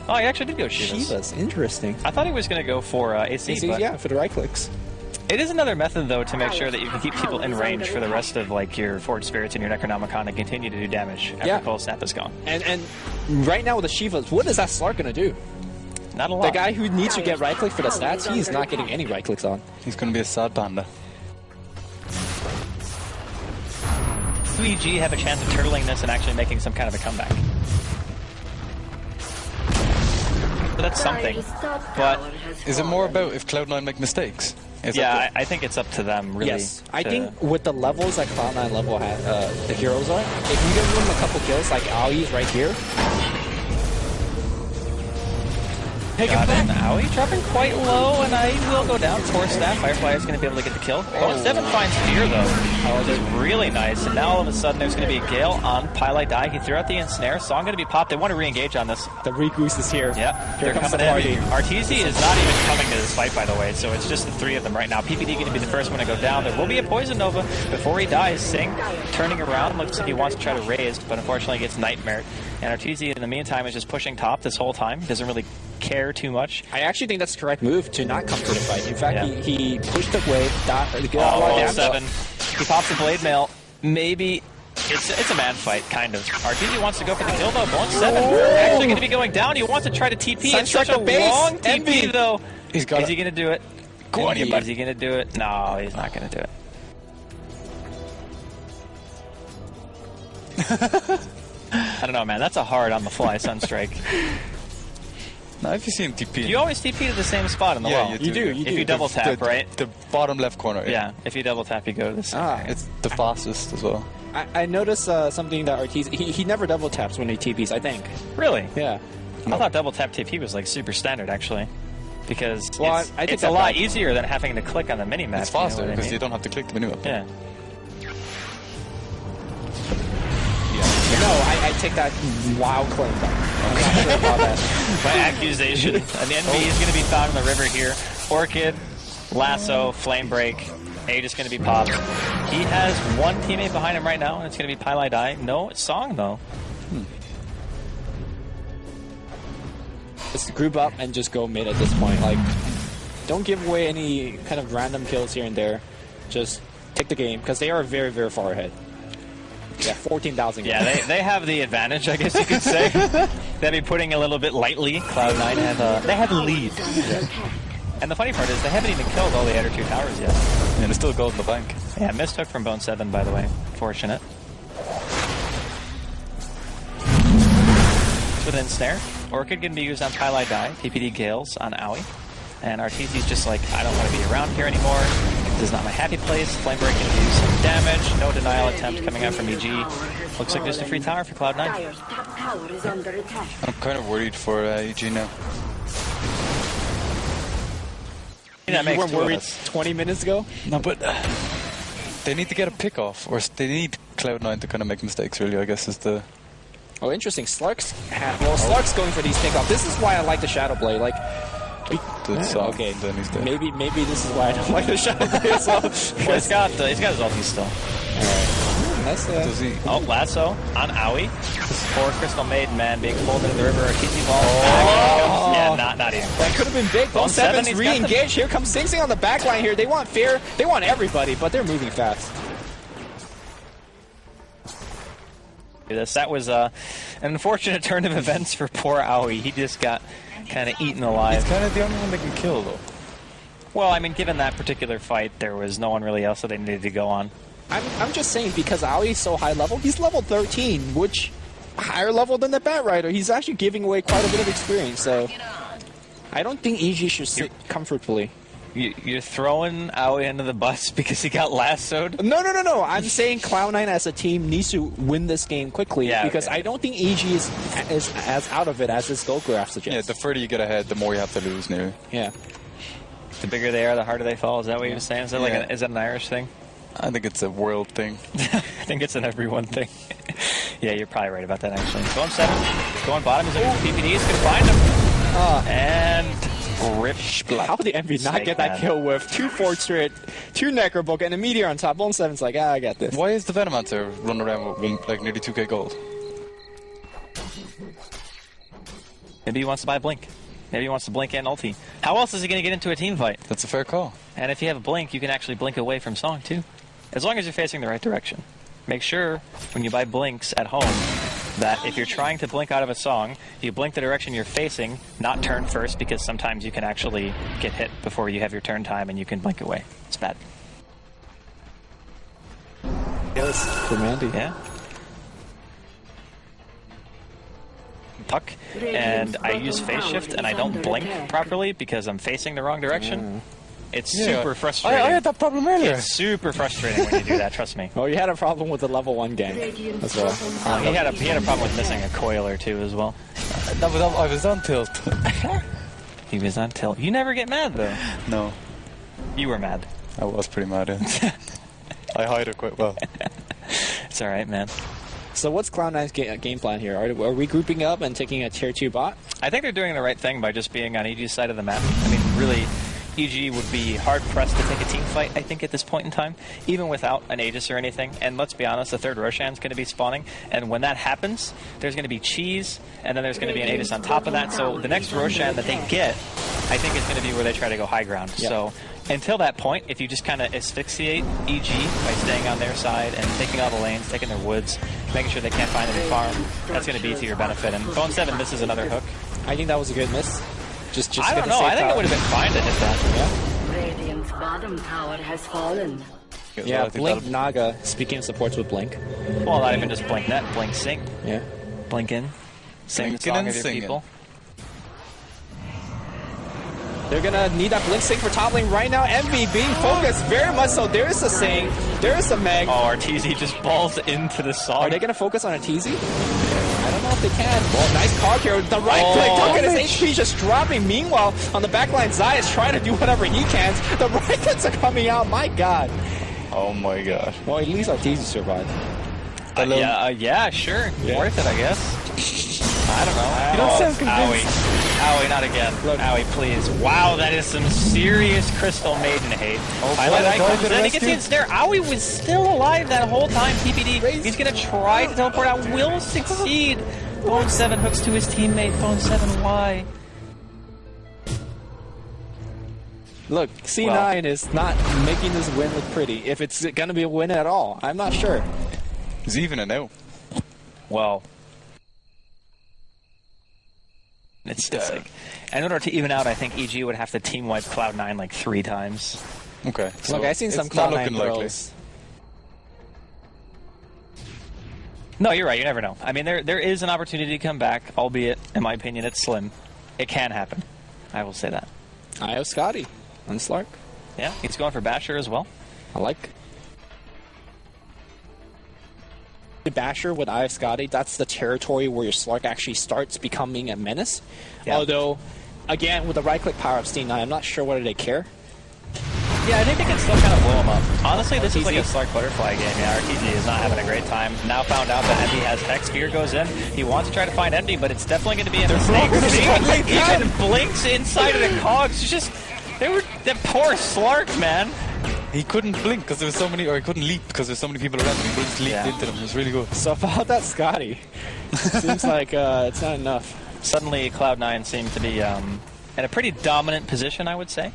Speaker 3: Oh, he actually did go Shivas.
Speaker 2: Shivas, interesting.
Speaker 3: I thought he was going to go for AC, but
Speaker 2: Yeah, for the right clicks.
Speaker 3: it is another method, though, to make sure that you can keep people in range for the rest of like your Forge Spirits and your Necronomicon and continue to do damage after
Speaker 2: Yeah.
Speaker 3: Cold Snap is gone.
Speaker 2: And right now with the Shivas, what is that Slark gonna do?
Speaker 3: Not a lot.
Speaker 2: The guy who needs to get right click for the stats, he's not getting any right clicks on.
Speaker 4: He's going to be a sad panda.
Speaker 3: 3G have a chance of turtling this and actually making some kind of a comeback. So that's something.
Speaker 1: Dire's top
Speaker 3: But
Speaker 1: tower has
Speaker 4: Is it more
Speaker 1: fallen.
Speaker 4: about if Cloud9 make mistakes? Is
Speaker 3: Yeah,
Speaker 4: that
Speaker 3: I think it's up to them, really.
Speaker 2: Yes, I
Speaker 3: to-
Speaker 2: think with the levels that Cloud9 level the heroes are, if you give them a couple kills, like Ali's right here, take him
Speaker 3: Got
Speaker 2: back.
Speaker 3: him. Owie dropping quite low, and I will go down. Poor staff. Firefly is going to be able to get the kill. Bone 7 finds Fear, though. Which is really nice. And now all of a sudden there's going to be a Gale on Pylite Die. He threw out the ensnare. Song going to be popped. They want to re-engage on this.
Speaker 2: The Regoose is here.
Speaker 3: Yeah,
Speaker 2: Here
Speaker 3: they're
Speaker 2: comes
Speaker 3: coming
Speaker 2: the party.
Speaker 3: in. Arteezy is not even coming to this fight, by the way, so it's just the three of them right now. PPD going to be the first one to go down. There will be a Poison Nova before he dies. Sing turning around. Looks like he wants to try to raise, but unfortunately gets Nightmare. And Arteezy, in the meantime, is just pushing top this whole time. Doesn't really care too much.
Speaker 2: I actually think that's the correct move to not come to the fight. In fact,
Speaker 3: Yeah.
Speaker 2: he pushed the wave, got a lot of
Speaker 3: Bone
Speaker 2: damage.
Speaker 3: 7. He pops the Blade Mail. Maybe it's a man fight, kind of. Arteezy wants to go for the kill, though. Bone 7 actually going to be going down. He wants to try to TP. It's such a
Speaker 2: Sunstrike the base.
Speaker 3: long TP,
Speaker 2: Envy.
Speaker 3: though.
Speaker 4: He's got
Speaker 3: Is
Speaker 4: it.
Speaker 3: he going to do it?
Speaker 4: Go on, you
Speaker 3: Is
Speaker 4: bud.
Speaker 3: he going to do it? No, he's not going to do it. I don't know, man. That's a hard on the fly Sunstrike.
Speaker 4: Now, if you see him TP,
Speaker 3: You always TP to the same spot in the wall.
Speaker 4: you do.
Speaker 3: If you double tap, right?
Speaker 4: The bottom left corner.
Speaker 3: Yeah, if you double tap, you go to this.
Speaker 4: It's the fastest as well.
Speaker 2: I noticed something that Ortiz, he never double taps when he TPs, I think.
Speaker 3: Really?
Speaker 2: Yeah.
Speaker 3: I thought double tap TP was like super standard, actually. Because
Speaker 2: Well,
Speaker 3: it's,
Speaker 2: I take
Speaker 3: it's
Speaker 2: that
Speaker 3: a lot
Speaker 2: back.
Speaker 3: easier than having to click on the mini-map.
Speaker 4: It's faster
Speaker 3: you know what I
Speaker 4: because
Speaker 3: mean?
Speaker 4: you don't have to click the menu up.
Speaker 3: Yeah.
Speaker 2: No, I take that wild claim back. I'm not sure about that.
Speaker 3: My accusation. An NB is going to be found in the river here. Orchid, Lasso, Flame Break. Age is going to be popped. He has one teammate behind him right now, and it's going to be Pylai Die. No Song, though.
Speaker 2: Just group up and just go mid at this point. Like, don't give away any kind of random kills here and there. Just take the game, because they are very, very far ahead. Yeah, 14,000.
Speaker 3: Yeah, they have the advantage, I guess you could say. They'd be putting a little bit lightly. Cloud9 have the lead. And the funny part is they haven't even killed all the other 2 towers yet.
Speaker 4: And there's still gold in the bank.
Speaker 3: Yeah, mistook from Bone 7, by the way. Fortunate. With an ensnare. Orchid can be used on Pylai Die. PPD Gales on Owie. And RTZ's just like, I don't want to be around here anymore. This is not my happy place. Flame Break can do some damage. No denial attempt coming out from EG. Looks like just a free tower for Cloud9.
Speaker 1: Dire's top tower is under attack.
Speaker 4: I'm kind of worried for EG now.
Speaker 3: That
Speaker 2: You
Speaker 3: makes
Speaker 2: weren't
Speaker 3: 2 of
Speaker 2: worried
Speaker 3: us.
Speaker 2: 20 minutes ago?
Speaker 4: No, but they need to get a pick off, or they need Cloud9 to kind of make mistakes. Really, I guess is the.
Speaker 2: Oh, interesting. Slark's going for these pickoff. This is why I like the Shadow Blade. Like, okay,
Speaker 4: Then he's dead.
Speaker 2: maybe this is why I don't like the Shadow Blade as well.
Speaker 3: Well, he's got his ulti still.
Speaker 2: That's
Speaker 4: Does he?
Speaker 3: Oh, Lasso on Owie. Poor Crystal Maiden, man, being pulled into the river. TT ball. Yeah, not even.
Speaker 2: That could have been big.
Speaker 3: Bone
Speaker 2: Bone 7's
Speaker 3: 7's got
Speaker 2: re-engaged. Here comes Sing Sing on the back line here. They want fair. They want everybody, but they're moving fast.
Speaker 3: That was an unfortunate turn of events for poor Owie. He just got kind of eaten alive.
Speaker 4: He's kind of the only one that can kill, though.
Speaker 3: Well, I mean, given that particular fight, there was no one really else that they needed to go on.
Speaker 2: I'm just saying, because Ali's so high level, he's level 13, which higher level than the Bat Rider. He's actually giving away quite a bit of experience, so I don't think EG should sit comfortably.
Speaker 3: You're throwing Owie under the bus because he got lassoed?
Speaker 2: No. I'm saying Cloud9 as a team needs to win this game quickly, because I don't think EG is as out of it as this goal graph suggests.
Speaker 4: Yeah, the further you get ahead, the more you have to lose now.
Speaker 2: Yeah.
Speaker 3: The bigger they are, the harder they fall. Is that what you're saying? Is that like is that an Irish thing?
Speaker 4: I think it's a world thing.
Speaker 3: I think it's an everyone thing. Yeah, you're probably right about that, actually. Going 7. Going bottom. Is PPD is going to find him. And rip.
Speaker 2: How did the Envy not get that kill with 2 Fortrait, 2 Necrobook, and a Meteor on top? Bone 7's like, I got this.
Speaker 4: Why is the Venomancer running around with like nearly 2k gold?
Speaker 3: Maybe he wants to buy Blink. Maybe he wants to Blink and ulti. How else is he going to get into a team fight?
Speaker 4: That's a fair call.
Speaker 3: And if you have a Blink, you can actually blink away from Song, too. As long as you're facing the right direction. Make sure, when you buy Blinks at home, that if you're trying to blink out of a Song, you blink the direction you're facing, not turn first, because sometimes you can actually get hit before you have your turn time and you can blink away. It's bad.
Speaker 2: Yes, for Mandy.
Speaker 3: Yeah. Tuck, and I use phase shift and I don't blink properly because I'm facing the wrong direction. It's super frustrating.
Speaker 4: I had that problem earlier.
Speaker 3: It's super frustrating when you do that, trust me.
Speaker 2: Oh, you had a problem with the level 1 gang as well.
Speaker 3: He had a problem with missing a coil or two as well.
Speaker 4: I was on tilt.
Speaker 3: He was on tilt. You never get mad though.
Speaker 4: No.
Speaker 3: You were mad.
Speaker 4: I was pretty mad, yeah. I hide it quite well.
Speaker 3: It's alright, man.
Speaker 2: So what's Cloud9's game plan here? Are we grouping up and taking a tier 2 bot?
Speaker 3: I think they're doing the right thing by just being on EG's side of the map. I mean, really, EG would be hard-pressed to take a team fight, I think, at this point in time, even without an Aegis or anything. And let's be honest, the third Roshan's going to be spawning. And when that happens, there's going to be cheese, and then there's going to be an Aegis on top of that. So the next Roshan that they get, I think, is going to be where they try to go high ground.
Speaker 2: Yep.
Speaker 3: So until that point, if you just kind of asphyxiate EG by staying on their side and taking all the lanes, taking their woods, making sure they can't find any farm, that's going to be to your benefit. And Bone 7 misses another hook.
Speaker 2: I think that was a good miss. Just
Speaker 3: I don't know. I think it would have been fine to hit that.
Speaker 2: Yeah.
Speaker 1: Radiant's bottom tower has fallen.
Speaker 2: Yeah, Blink Naga, speaking of supports with Blink.
Speaker 3: Well, not even just Blink Net, Blink Sing.
Speaker 2: Yeah.
Speaker 3: Blink in. Sing the
Speaker 4: Blinking
Speaker 3: song
Speaker 4: and
Speaker 3: of your
Speaker 4: singing.
Speaker 3: people.
Speaker 2: They're gonna need that blink sync for top lane right now. Envy being focused very much so. There's a Sing, there's a Meg.
Speaker 3: Oh, RTZ just balls into the song.
Speaker 2: Are they gonna focus on a TZ? I don't know if they can. Well, nice cog here. The right click. Look at his HP just dropping. Meanwhile, on the backline, Zai is trying to do whatever he can. The right clicks are coming out. My God.
Speaker 4: Oh my God.
Speaker 2: Well, at least RTZ survived.
Speaker 3: Yeah, sure.
Speaker 2: Yeah.
Speaker 3: Worth it, I guess. I don't know.
Speaker 4: You don't sound convinced.
Speaker 3: Owie, not again.
Speaker 2: Look.
Speaker 3: Owie, please. Wow, that is some serious Crystal Maiden hate. Highlight icon. Then he gets the ensnare. Owie was still alive that whole time. TPD. He's going to try to teleport out. Will succeed. Bone 7 hooks to his teammate. Bone 7, why?
Speaker 2: Look, C9 is not making this win look pretty. If it's going to be a win at all, I'm not sure.
Speaker 4: He's even it now.
Speaker 3: Well, it's like, in order to even out, I think EG would have to team wipe Cloud9 like 3 times.
Speaker 4: Okay. So
Speaker 2: Look, I've seen some
Speaker 4: it's not
Speaker 2: Cloud9
Speaker 4: looking likely.
Speaker 2: throws.
Speaker 3: No, you're right. You never know. I mean, there is an opportunity to come back, albeit, in my opinion, it's slim. It can happen. I will say that.
Speaker 2: I have Scotty on Slark.
Speaker 3: Yeah, he's going for Basher as well.
Speaker 2: I like. Basher with I have Scotty, that's the territory where your Slark actually starts becoming a menace.
Speaker 3: Yeah.
Speaker 2: Although, again, with the right-click power of Steam 9, I'm not sure whether they care.
Speaker 3: Yeah, I think they can still kind of blow him up. Honestly, this is like a Slark Butterfly game. Yeah, RTZ is not having a great time. Now found out that Envy has Tech. Spear goes in. He wants to try to find Envy, but it's definitely going to be a mistake. He even blinks inside of the cogs. It's just, that poor Slark, man.
Speaker 4: He couldn't blink because there was so many, or he couldn't leap because there's so many people around him. He just leaped into them. It was really good.
Speaker 2: So about that Scotty, seems like it's not enough.
Speaker 3: Suddenly, Cloud9 seemed to be in a pretty dominant position, I would say.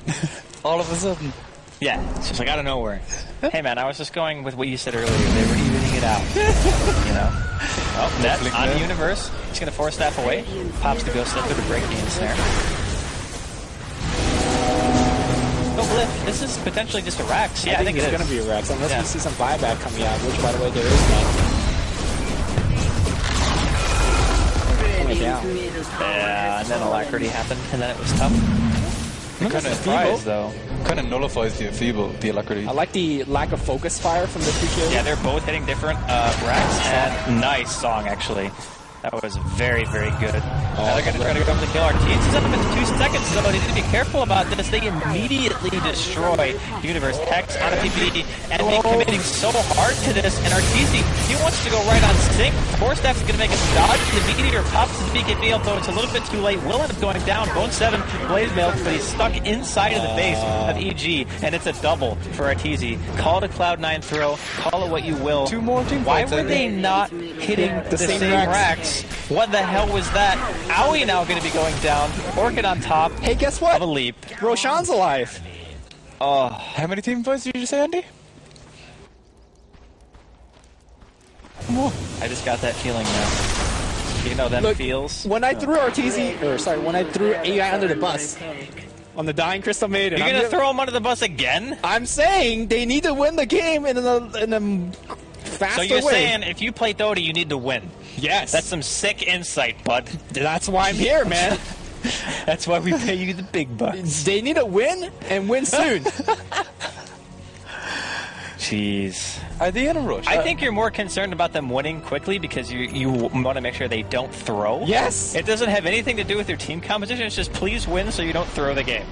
Speaker 4: All of a sudden.
Speaker 3: Yeah, it's just like out of nowhere. Hey man, I was just going with what you said earlier. They were evening it out. You know? Oh, net on the Universe. He's going to force staff away. Pops the Ghost Slipper to break the ensnare. Oh, Bliff, this is potentially just a Rax. Yeah, I think
Speaker 2: it's
Speaker 3: it is.
Speaker 2: going to be a Rax, unless we see some buyback coming out, which, by the way, there is none. Down.
Speaker 3: Yeah, and then Alacrity happened, and then it was tough.
Speaker 4: I'm kind of surprised, though. Kind of nullifies the Alacrity.
Speaker 2: I like the lack of focus fire from the 2 kills.
Speaker 3: Yeah, they're both hitting different racks, and nice song, actually. That was very, very good. Now they're going to try to go for the kill. RTZ is up in 2 seconds, so they need to be careful about this. They immediately destroy Universe. Hex on a PPD, and they committing so hard to this. And RTZ, he wants to go right on sync. Force Staff is going to make a dodge. The Meteor pops his BKB, although it's a little bit too late. Will end up going down. Bone 7, Blaze Mail, but he's stuck inside of the base of EG, and it's a double for RTZ. Call it a Cloud9 throw. Call it what you will.
Speaker 4: 2 more team
Speaker 3: Why
Speaker 4: fights,
Speaker 3: were they not hitting the same
Speaker 2: racks?
Speaker 3: racks? What the hell was that? Owie now going to be going down. Orchid on top.
Speaker 2: Hey, guess what?
Speaker 3: Of a leap.
Speaker 2: Roshan's alive.
Speaker 3: Oh,
Speaker 4: How many team fights did you say, Andy?
Speaker 3: I just got that feeling now. You know them
Speaker 2: Look,
Speaker 3: feels.
Speaker 2: when I threw when I threw AI under the bus on the dying Crystal Maiden,
Speaker 3: You're going to throw him under the bus again?
Speaker 2: I'm saying they need to win the game in a faster
Speaker 3: So you're
Speaker 2: way.
Speaker 3: saying if you play Dota, you need to win.
Speaker 2: Yes.
Speaker 3: That's some sick insight, bud.
Speaker 2: That's why I'm here, man.
Speaker 3: That's why we pay you the big bucks.
Speaker 2: They need to win and win soon.
Speaker 3: Jeez.
Speaker 4: Are they in a rush?
Speaker 3: I think you're more concerned about them winning quickly because you want to make sure they don't throw.
Speaker 2: Yes.
Speaker 3: It doesn't have anything to do with your team composition. It's just please win so you don't throw the game.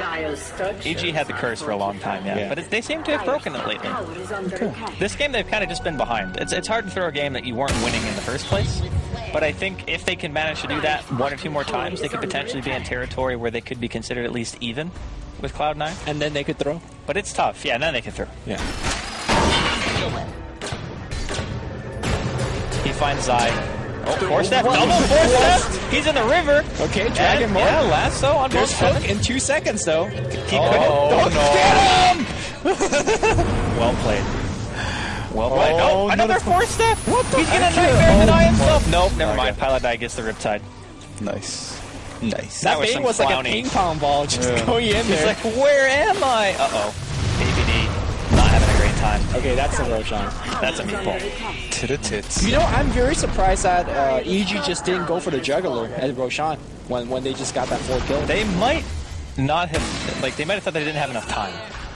Speaker 3: EG had the curse for a long time, yeah. But they seem to have broken it lately. This game, they've kind of just been behind. It's hard to throw a game that you weren't winning in the first place. But I think if they can manage to do that 1 or 2 more times, they could potentially be in territory where they could be considered at least even with Cloud9.
Speaker 2: And then they could throw.
Speaker 3: But it's tough. Yeah, and then they can throw.
Speaker 2: Yeah.
Speaker 3: He finds Zai. Oh, force step, double force step! He's in the river!
Speaker 2: Okay, Dragon Mark.
Speaker 3: Yeah, lasso on both
Speaker 2: There's
Speaker 3: sides.
Speaker 2: hook in 2 seconds, though.
Speaker 3: He couldn't.
Speaker 2: Get him!
Speaker 3: Well played. Well played.
Speaker 4: Oh,
Speaker 3: No, another force step! He's gonna nightmare deny himself! Nope, never mind. Paladai gets the Riptide.
Speaker 4: Nice. Nice.
Speaker 3: That was
Speaker 2: thing
Speaker 3: some
Speaker 2: was like a
Speaker 3: clowning.
Speaker 2: ping pong ball just going in
Speaker 3: He's
Speaker 2: there.
Speaker 3: like, where am I? Uh-oh. ABD not having a great time.
Speaker 2: Okay, that's a Roshan.
Speaker 3: That's a meatball.
Speaker 4: To the tits.
Speaker 2: You know, I'm very surprised that EG just didn't go for the juggler at Roshan when they just got that 4 kill.
Speaker 3: They might not have, like, they might have thought they didn't have enough time.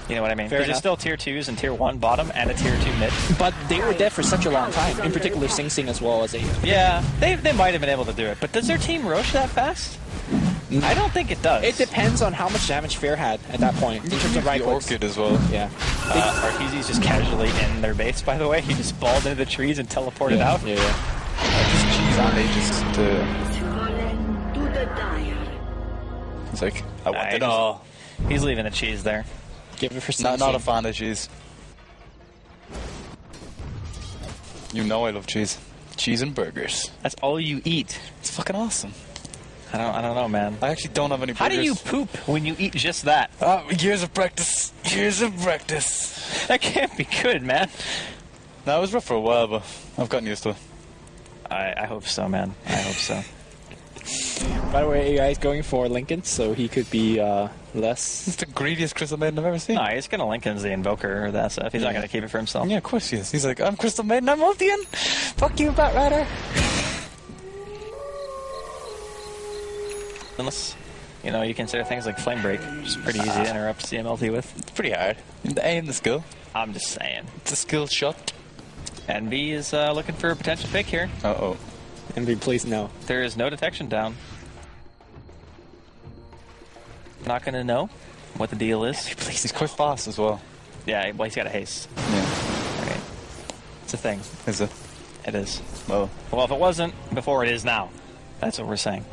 Speaker 3: You know what I mean? Because there's still tier 2s and tier 1 bottom and a tier 2 mid.
Speaker 2: But they were dead for such a long time, in particular Sing Sing as well as A.
Speaker 3: Yeah, they might have been able to do it. But does their team Roche that fast? I don't think it does.
Speaker 2: It depends on how much damage Fair had at that point, in terms of right clicks.
Speaker 4: Orchid as well.
Speaker 2: Yeah.
Speaker 3: Arteezy's just casually in their base, by the way. He just balled into the trees and teleported out.
Speaker 2: Yeah, yeah.
Speaker 4: Just cheese on they just
Speaker 1: Fallen to the dire.
Speaker 4: it's like, I want
Speaker 3: He
Speaker 4: it all.
Speaker 3: He's leaving the cheese there.
Speaker 2: Give it for Sing
Speaker 4: Not a
Speaker 2: Sing.
Speaker 4: fan of cheese. You know I love cheese. Cheese and burgers.
Speaker 3: That's all you eat.
Speaker 4: It's fucking awesome.
Speaker 3: I don't know, man.
Speaker 4: I actually don't have any burgers.
Speaker 3: How do you poop when you eat just that?
Speaker 4: Years of practice. Years of practice.
Speaker 3: That can't be good, man.
Speaker 4: No, it was rough for a while, but I've gotten used to it.
Speaker 3: I hope so, man. I hope so.
Speaker 2: By the way, AI is going for Lincoln, so he could be less.
Speaker 4: It's the greediest Crystal Maiden I've ever seen.
Speaker 3: No, he's gonna Lincoln's the Invoker or that stuff. He's not gonna keep it for himself.
Speaker 4: Yeah, of course he is. He's like, I'm Crystal Maiden, I'm Ultian. Fuck you, Batrider.
Speaker 3: Unless, you know, you consider things like Flame Break, which is pretty easy to interrupt CMLT with.
Speaker 4: It's pretty hard. The A and the skill.
Speaker 3: I'm just saying.
Speaker 4: It's a skill shot.
Speaker 3: NB is looking for a potential pick here.
Speaker 4: Uh-oh.
Speaker 2: And please no.
Speaker 3: There is no detection down. Not gonna know what the deal is.
Speaker 4: Please, he's quite fast as well.
Speaker 3: Yeah, well, he's got a haste.
Speaker 4: Yeah.
Speaker 3: Alright. It's a thing.
Speaker 4: Is it?
Speaker 3: It is.
Speaker 4: Well,
Speaker 3: Well, if it wasn't before, it is now. That's what we're saying.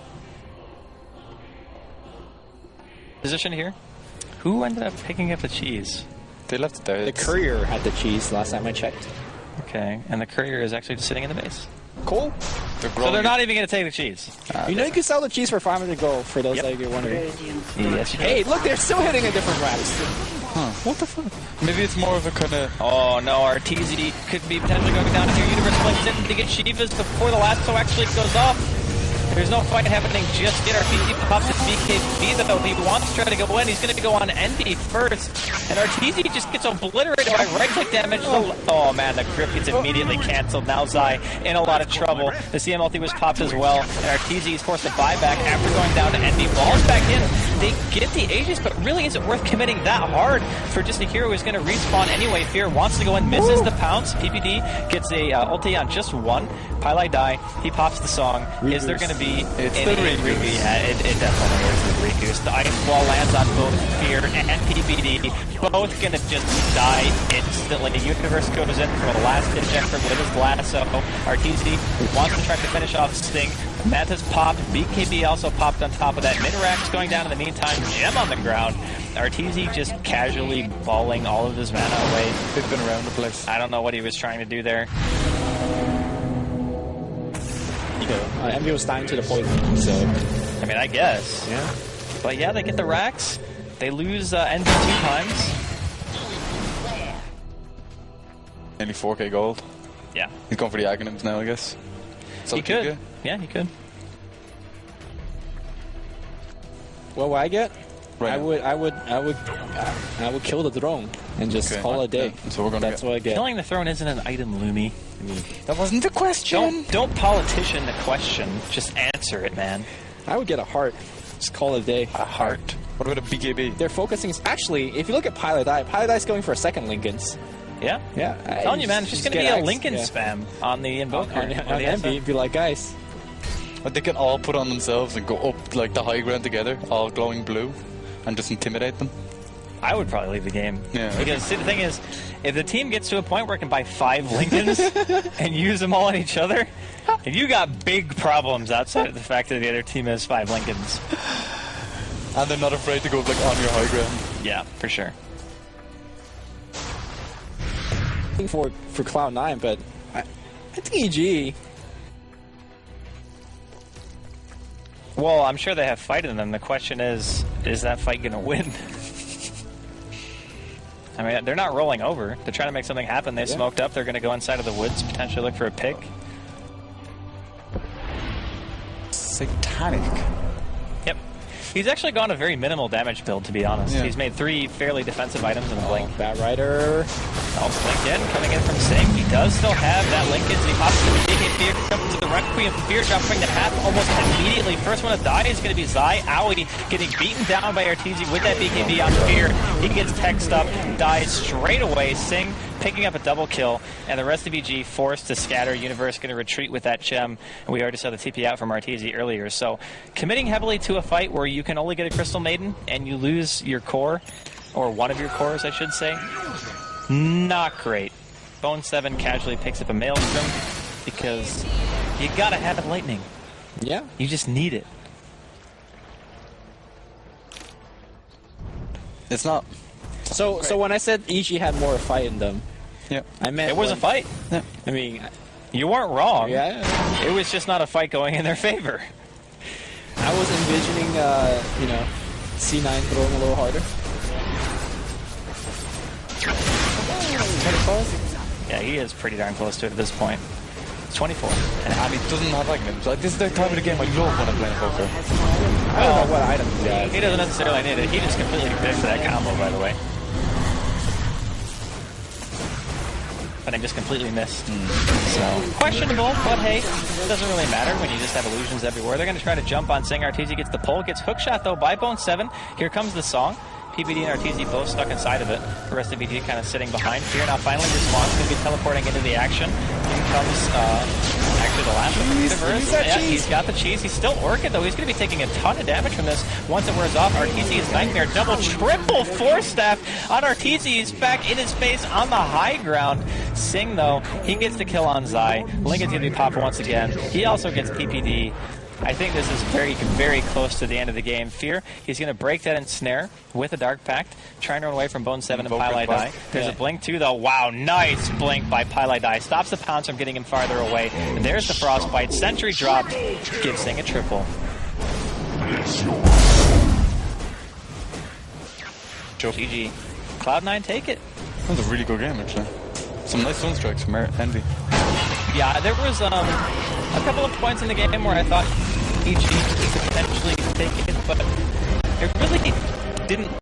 Speaker 3: Position here. Who ended up picking up the cheese?
Speaker 4: they left it there.
Speaker 2: The courier had the cheese last time I checked.
Speaker 3: Okay, and the courier is actually just sitting in the base.
Speaker 2: Cool.
Speaker 3: So they're not even going to take the cheese.
Speaker 2: You know you can sell the cheese for 500 gold for those that you're wondering.
Speaker 3: Yes, you
Speaker 2: Hey, look, they're still hitting a different racks.
Speaker 4: What the fuck? Maybe it's more of a kind of...
Speaker 3: Oh no, RTZ could be potentially going down here. Universe flings in to get Shivas before the lasso actually goes off. There's no fight happening just yet. RTZ pops his BKB though. He wants to try to go in. He's going to go on NB first. And RTZ just gets obliterated by right-click damage. Oh man, the grip gets immediately cancelled. Now Zai in a lot of trouble. The CMLT was popped as well. And RTZ is forced to buy back after going down to NB. Balls back in. They get the Aegis, but really is it worth committing that hard for just a hero who's going to respawn anyway? Fear wants to go in, misses the pounce. PPD gets a ulti on just one. Pylai die. He pops the song. Is there going to be
Speaker 4: It's
Speaker 3: any
Speaker 4: the Riku.
Speaker 3: Yeah, it definitely is the Riku. The Ice Wall lands on both Fear and PPD. Both going to just die instantly. The Universe goes in for the last injector with his lasso. RTZ wants to try to finish off Sting. Manta's popped. BKB also popped on top of that. Minrax going down in the meantime. Gem on the ground. RTZ just casually balling all of his mana away.
Speaker 4: They've been around the place.
Speaker 3: I don't know what he was trying to do there.
Speaker 2: MV was dying to the poison, so...
Speaker 3: I mean, I guess.
Speaker 2: Yeah.
Speaker 3: But yeah, they get the racks. They lose NB 2 times.
Speaker 4: Nearly 4k gold.
Speaker 3: Yeah.
Speaker 4: He's going for the Aghanims now, I guess. So
Speaker 3: He could. Yeah, he could.
Speaker 2: What would I get?
Speaker 4: Right.
Speaker 2: I would kill the drone and just
Speaker 4: Okay.
Speaker 2: call it a day.
Speaker 4: Yeah, so we're gonna
Speaker 2: That's
Speaker 4: get-
Speaker 2: what I get.
Speaker 3: Killing the throne isn't an item, Lumi.
Speaker 4: That wasn't the question.
Speaker 3: Don't politician the question. Just answer it, man.
Speaker 2: I would get a heart. Just call it a day.
Speaker 4: A heart. What about a BKB?
Speaker 2: They're focusing. Actually, if you look at Pilot Eye's going for a second Lincoln's.
Speaker 3: Yeah?
Speaker 2: Yeah.
Speaker 3: I'm telling you, man, it's just going to be a Lincoln
Speaker 2: yeah.
Speaker 3: spam on the Invoker.
Speaker 2: On
Speaker 3: or the
Speaker 2: MV,
Speaker 3: SF.
Speaker 2: be like, guys.
Speaker 4: But they can all put on themselves and go up like the high ground together, all glowing blue, and just intimidate them.
Speaker 3: I would probably leave the game.
Speaker 4: Yeah.
Speaker 3: Because see, the thing is, if the team gets to a point where it can buy 5 Lincolns and use them all on each other, if you got big problems outside of the fact that the other team has 5 Lincolns.
Speaker 4: And they're not afraid to go like on your high ground.
Speaker 3: Yeah, for sure.
Speaker 2: For Cloud9, but I think EG.
Speaker 3: Well, I'm sure they have fight in them. The question is that fight going to win? I mean, they're not rolling over. They're trying to make something happen. They smoked up. They're going to go inside of the woods, potentially look for a pick.
Speaker 4: Satanic.
Speaker 3: Yep. He's actually gone a very minimal damage build, to be honest.
Speaker 4: Yeah.
Speaker 3: He's made 3 fairly defensive items in a blink.
Speaker 2: Bat Rider.
Speaker 3: Blink in, coming in from Sing. He does still have that Lincoln. He pops to the DK Fear, comes to the Requiem Fear, dropping to half almost immediately. First one to die is going to be Zai. Aoi getting beaten down by Arteezy with that BKB on Fear. He gets teched up, dies straight away. Sing picking up a double kill, and the rest of EG forced to scatter. Universe going to retreat with that gem, and we already saw the TP out from Arteezy earlier. So committing heavily to a fight where you can only get a Crystal Maiden and you lose your core, or one of your cores, I should say, not great. Bone 7 casually picks up a Maelstrom because you gotta have lightning.
Speaker 2: Yeah.
Speaker 3: You just need it.
Speaker 4: It's not.
Speaker 2: So when I said EG had more fight in them,
Speaker 4: Yeah.
Speaker 2: I meant
Speaker 3: It was a fight.
Speaker 4: Yeah.
Speaker 2: I mean,
Speaker 3: You weren't wrong.
Speaker 2: yeah.
Speaker 3: It was just not a fight going in their favor.
Speaker 2: I was envisioning, you know, C9 throwing a little harder. Pretty close.
Speaker 3: Yeah, he is pretty darn close to it at this point. It's 24.
Speaker 4: And Abby doesn't have items. Like, this is the time of the game I love when I'm playing poker.
Speaker 2: I don't know what item he has.
Speaker 3: He doesn't necessarily need it. He just completely missed that combo, by the way. But I just completely missed. So, questionable, but hey, it doesn't really matter when you just have illusions everywhere. They're going to try to jump on Sing. Arteezy gets the pull, gets hookshot though by Bone 7. Here comes the song. PBD and Arteezy both stuck inside of it. The rest of BD kind of sitting behind. Fear now finally responds, going to be teleporting into the action. Here comes actually the last one from Universe. Yeah, he's got the cheese. He's still Orchid though. He's going to be taking a ton of damage from this once it wears off. Arteezy is Nightmare. Double, triple Force Staff on Arteezy. He's back in his face on the high ground. Sing though, he gets the kill on Zai. Lincoln's going to be popped once again. He also gets PPD. I think this is very, very close to the end of the game. Fear, he's going to break that ensnare with a Dark Pact, trying to run away from Bone 7 and Pylai Die. There's a blink too, though. Wow, nice blink by Pylai Die. Stops the pounce from getting him farther away. And there's the Frostbite. Sentry dropped. Gives Sing a triple. GG. Cloud9 take it.
Speaker 4: That was a really good game, actually. Some nice sunstrikes from Envy.
Speaker 3: Yeah, there was a couple of points in the game where I thought EG could potentially take it, but it really didn't